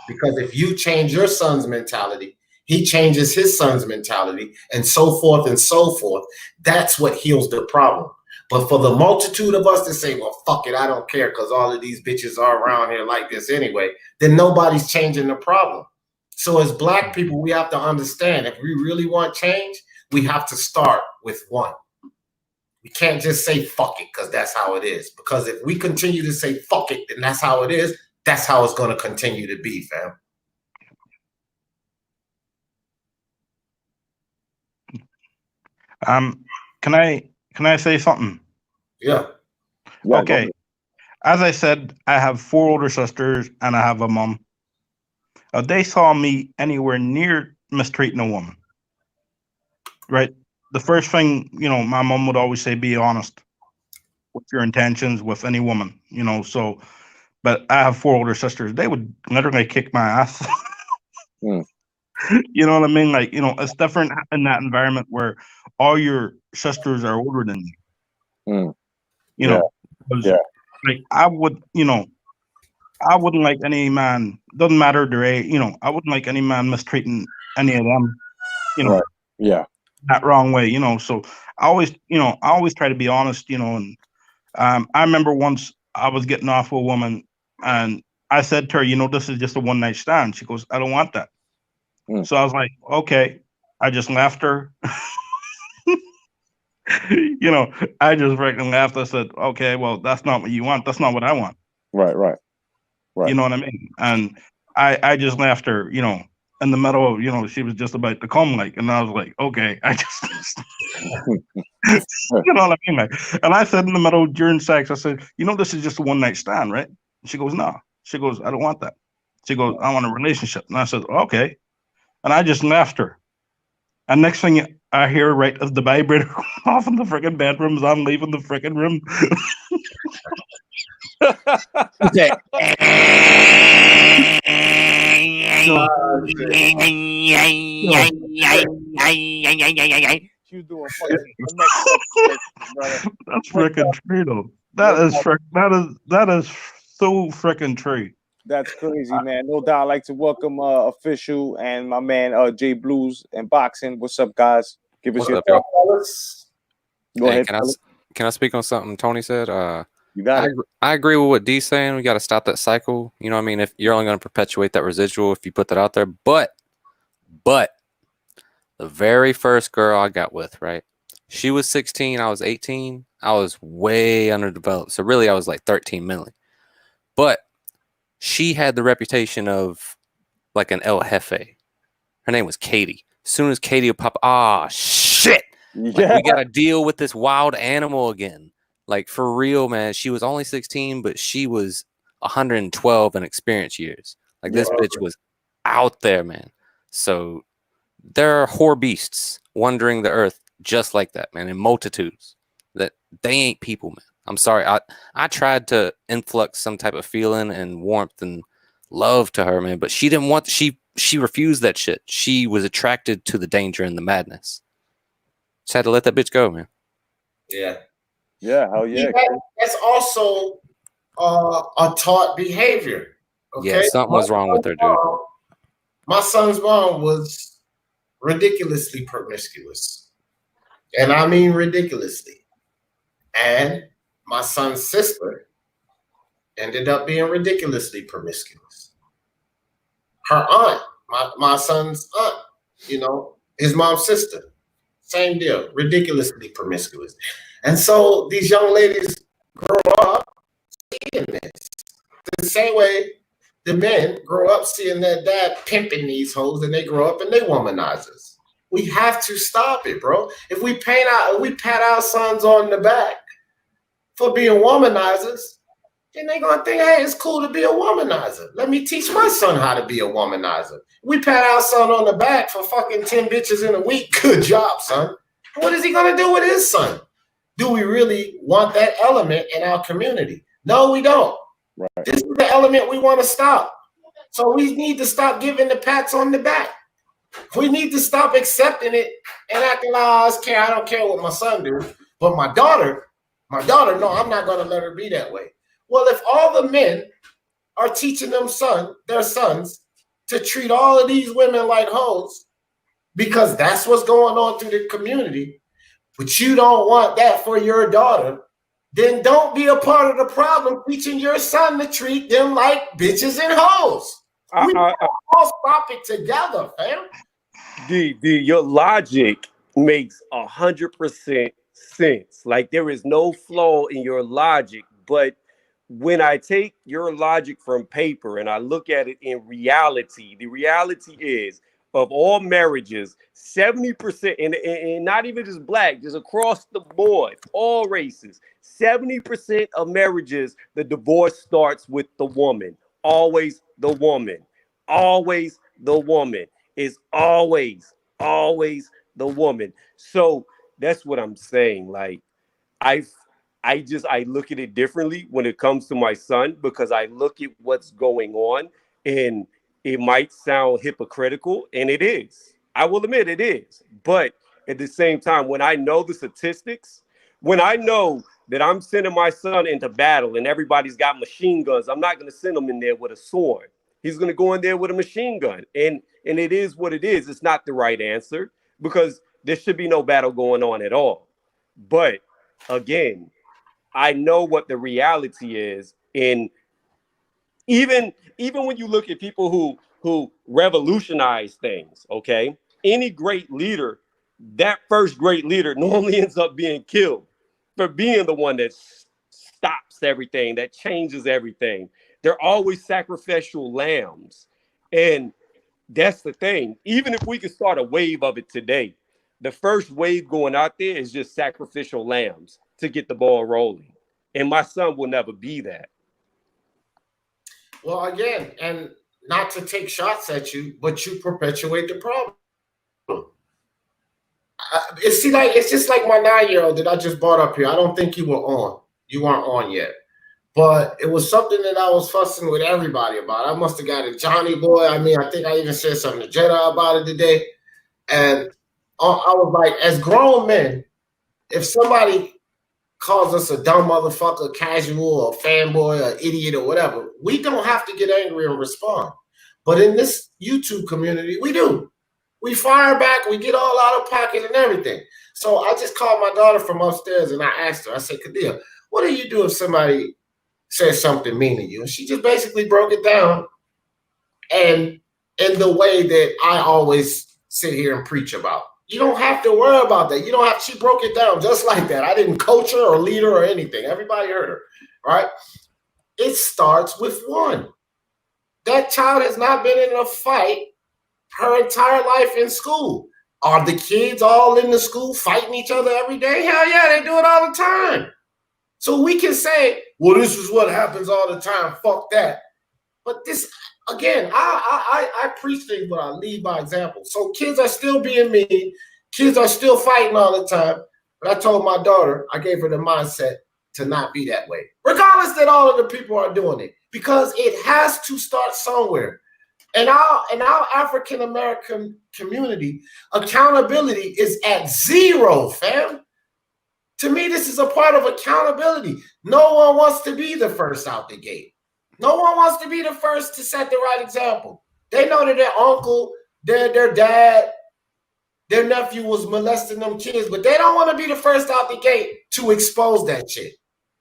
J: Because if you change your son's mentality, he changes his son's mentality, and so forth and so forth. That's what heals the problem. But for the multitude of us to say, well, fuck it, I don't care because all of these bitches are around here like this anyway, then nobody's changing the problem. So as Black people, we have to understand, if we really want change, we have to start with one. We can't just say fuck it because that's how it is. Because if we continue to say fuck it, then that's how it is. That's how it's going to continue to be, fam.
F: Can I say something?
J: Yeah.
F: Okay. As I said, I have 4 older sisters and I have a mom. They saw me anywhere near mistreating a woman. Right? The first thing, my mom would always say, be honest with your intentions with any woman, so, but I have 4 older sisters. They would literally kick my ass. You know what I mean? Like, it's different in that environment where all your sisters are older than you. Like I would, I wouldn't like any man, doesn't matter their age, I wouldn't like any man mistreating any of them, that wrong way, so I always try to be honest, and I remember once I was getting off with a woman and I said to her, this is just a one night stand. She goes, I don't want that. So I was like, okay. I just left her. I just freaking laughed. I said, okay, well, that's not what you want. That's not what I want.
C: Right.
F: You know what I mean? And I just left her, in the middle of, she was just about to come, like, and I was like, okay, I just, you know what I mean? Like, and I said in the middle during sex, I said, this is just a one night stand, right? And she goes, no. She goes, I don't want that. She goes, I want a relationship. And I said, okay. And I just left her. And next thing I hear, right, is the vibrator off in the freaking bedroom as I'm leaving the freaking room.
C: You doing
F: That's freaking true, though. That is so freaking true.
C: That's crazy, man. No doubt. I'd like to welcome Official and my man Jay Blues and Boxing. What's up, guys? Give us your thoughts. Go ahead.
O: Can I speak on something Tony said?
C: You got it.
O: I agree with what D's saying. We got to stop that cycle. You know what I mean? If you're only going to perpetuate that residual if you put that out there. But the very first girl I got with, right? She was 16. I was 18. I was way underdeveloped. So really, I was like 13 million. But she had the reputation of like an El Jefe. Her name was Katie. As soon as Katie would pop, shit, Like we got to deal with this wild animal again. Like for real, man. She was only 16, but she was 112 in experience years. Like this bitch was out there, man. So there are whore beasts wandering the earth just like that, man, in multitudes. That they ain't people, man. I'm sorry. I tried to influx some type of feeling and warmth and love to her, man, but she didn't want. She refused that shit. She was attracted to the danger and the madness. Just had to let that bitch go, man.
J: Yeah.
C: Yeah, hell yeah.
J: That's also a taught behavior. Okay.
O: Yeah, something was wrong with her, dude.
J: My son's mom was ridiculously promiscuous. And I mean ridiculously. And my son's sister ended up being ridiculously promiscuous. Her aunt, my son's aunt, you know, his mom's sister, same deal, ridiculously promiscuous. And so these young ladies grow up seeing this. The same way the men grow up seeing their dad pimping these hoes, and they grow up and they womanizers. We have to stop it, bro. If we pat our sons on the back for being womanizers, then they're gonna think, hey, it's cool to be a womanizer. Let me teach my son how to be a womanizer. We pat our son on the back for fucking 10 bitches in a week. Good job, son. What is he gonna do with his son? Do we really want that element in our community? No, we don't. Right. This is the element we want to stop. So we need to stop giving the pats on the back. We need to stop accepting it and acting like, I don't care what my son do. But my daughter, no, I'm not gonna let her be that way. Well, if all the men are teaching their sons to treat all of these women like hoes, because that's what's going on through the community, but you don't want that for your daughter, then don't be a part of the problem teaching your son to treat them like bitches and hoes. We all stop it together, fam.
G: Your logic makes 100% sense. Like there is no flaw in your logic, but when I take your logic from paper and I look at it in reality, the reality is of all marriages, 70%, and not even just black, just across the board, all races, 70% of marriages, the divorce starts with the woman. Always the woman. Always the woman. It's always the woman. So that's what I'm saying. Like, I look at it differently when it comes to my son, because I look at what's going on, and it might sound hypocritical, and it is. I will admit it is. But at the same time, when I know the statistics, when I know that I'm sending my son into battle and everybody's got machine guns, I'm not going to send him in there with a sword. He's going to go in there with a machine gun. And it is what it is. It's not the right answer, because there should be no battle going on at all. But again, I know what the reality is. And even when you look at people who revolutionize things, okay, any great leader, that first great leader normally ends up being killed for being the one that stops everything, that changes everything. They're always sacrificial lambs. And that's the thing. Even if we could start a wave of it today, the first wave going out there is just sacrificial lambs to get the ball rolling. And my son will never be that.
J: Well, again, and not to take shots at you, but you perpetuate the problem. It's just like my 9-year-old that I just brought up here. I don't think you were on. You weren't on yet. But it was something that I was fussing with everybody about. I must have got a Johnny boy. I mean, I think I even said something to Jedi about it today. And I was like, as grown men, if somebody calls us a dumb motherfucker, casual, or fanboy, or idiot, or whatever, we don't have to get angry and respond. But in this YouTube community, we do. We fire back, we get all out of pocket and everything. So I just called my daughter from upstairs and I asked her, I said, Kadia, what do you do if somebody says something mean to you? And she just basically broke it down, and in the way that I always sit here and preach about. You don't have to worry about that. You don't have, she broke it down just like that. I didn't coach her or lead her or anything. Everybody heard her, right? It starts with one. That child has not been in a fight her entire life in school. Are the kids all in the school fighting each other every day? Hell yeah, they do it all the time. So we can say, well, this is what happens all the time. Fuck that. But this, again, I preach things, but I lead by example. So kids are still being mean. Kids are still fighting all the time. But I told my daughter, I gave her the mindset to not be that way, regardless that all of the people are doing it, because it has to start somewhere. In our African American community, accountability is at zero, fam. To me, this is a part of accountability. No one wants to be the first out the gate. No one wants to be the first to set the right example. They know that their uncle, their dad, their nephew was molesting them kids, but they don't want to be the first out the gate to expose that shit.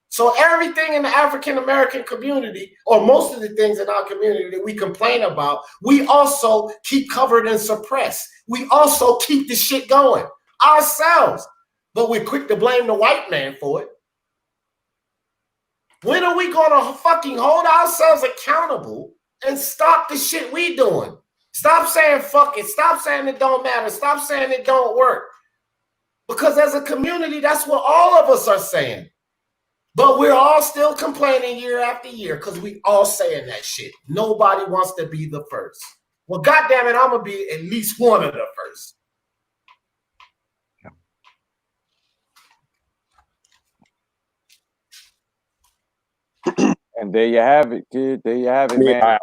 J: So everything in the African American community, or most of the things in our community that we complain about, we also keep covered and suppressed. We also keep the shit going ourselves, but we're quick to blame the white man for it. When are we going to fucking hold ourselves accountable and stop the shit we doing? Stop saying fuck it. Stop saying it don't matter. Stop saying it don't work. Because as a community, that's what all of us are saying. But we're all still complaining year after year because we all saying that shit. Nobody wants to be the first. Well, goddamn it, I'm going to be at least one of the first.
C: And there you have it, kid. There you have it, man.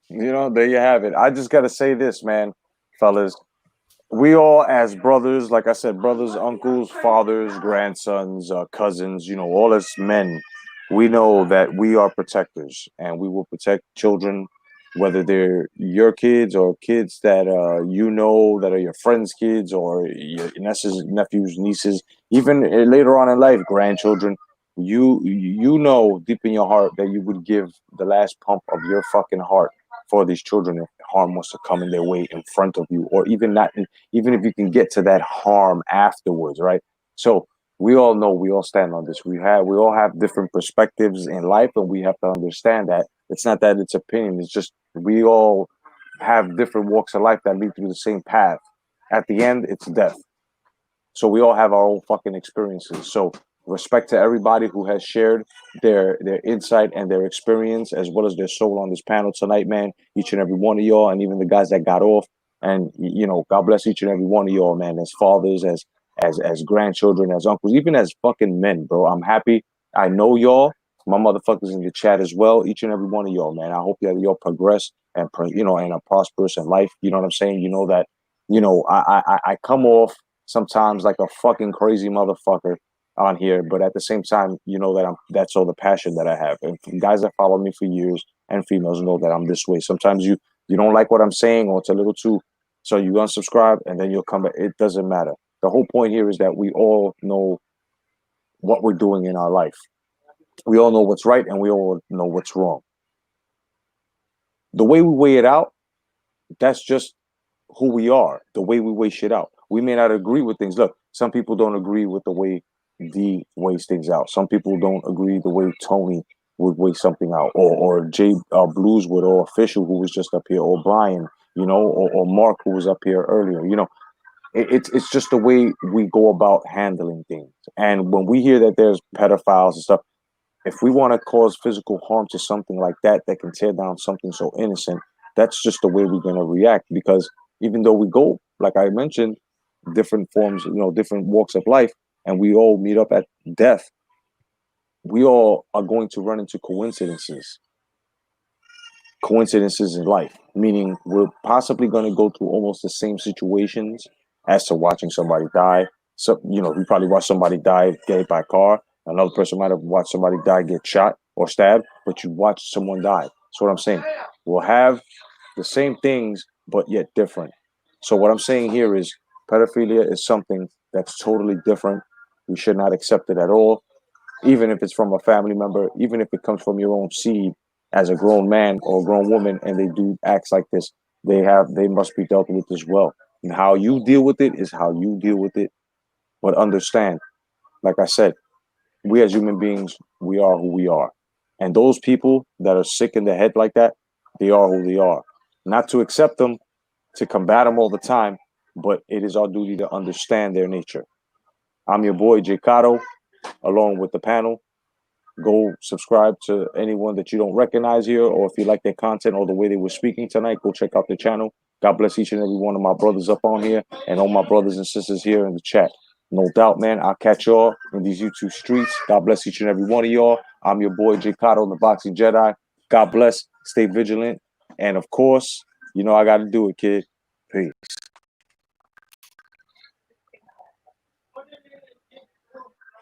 C: You know, there you have it. I just got to say this, man, fellas. We all, as brothers, like I said, brothers, uncles, fathers, grandsons, cousins, you know, all as men, we know that we are protectors and we will protect children, whether they're your kids or kids that you know that are your friends' kids or your nephews, nieces, even later on in life, grandchildren. You know deep in your heart that you would give the last pump of your fucking heart for these children if harm was to come in their way in front of you, or even not, even if you can get to that harm afterwards, right? So we all know, we all stand on this. We all have different perspectives in life, and we have to understand that it's not that it's opinion. It's just we all have different walks of life that lead through the same path. At the end, it's death. So we all have our own fucking experiences. So respect to everybody who has shared their insight and their experience as well as their soul on this panel tonight, man. Each and every one of y'all, and even the guys that got off. And you know, God bless each and every one of y'all, man. As fathers, as grandchildren, as uncles, even as fucking men, bro. I'm happy. I know y'all. My motherfuckers in the chat as well. Each and every one of y'all, man. I hope that y'all progress and and are prosperous in life. You know what I'm saying? You know that. You know, I come off sometimes like a fucking crazy motherfucker on here, but at the same time, you know that that's all the passion that I have. And guys that follow me for years and females know that I'm this way. Sometimes you don't like what I'm saying, or it's a little too, so you unsubscribe and then you'll come back. It doesn't matter. The whole point here is that we all know what we're doing in our life. We all know what's right and we all know what's wrong. The way we weigh it out, that's just who we are, the way we weigh shit out. We may not agree with things. Look, some people don't agree with the way D weighs things out. Some people don't agree the way Tony would weigh something out, or Jay Blueswood, or Official, who was just up here, or Brian, you know, or Mark, who was up here earlier. You know, it's just the way we go about handling things. And when we hear that there's pedophiles and stuff, if we want to cause physical harm to something like that can tear down something so innocent, that's just the way we're going to react. Because even though we go, like I mentioned, different forms, you know, different walks of life, and we all meet up at death, we all are going to run into coincidences in life, meaning we're possibly going to go through almost the same situations as to watching somebody die. So, you know, we probably watch somebody die, get hit by a car. Another person might have watched somebody die, get shot or stabbed, but you watch someone die. That's what I'm saying. We'll have the same things, but yet different. So what I'm saying here is pedophilia is something that's totally different. We should not accept it at all, even if it's from a family member, even if it comes from your own seed. As a grown man or a grown woman, and they do acts like this, they must be dealt with as well. And how you deal with it is how you deal with it. But understand, like I said, we as human beings, we are who we are. And those people that are sick in the head like that, they are who they are. Not to accept them, to combat them all the time, but to understand that but it is our duty to understand their nature. I'm your boy, Jay Cotto, along with the panel. Go subscribe to anyone that you don't recognize here, or if you like their content or the way they were speaking tonight, go check out their channel. God bless each and every one of my brothers up on here and all my brothers and sisters here in the chat. No doubt, man, I'll catch y'all in these YouTube streets. God bless each and every one of y'all. I'm your boy, Jay Cotto, the Boxing Jedi. God bless. Stay vigilant. And of course, you know I got to do it, kid. Peace.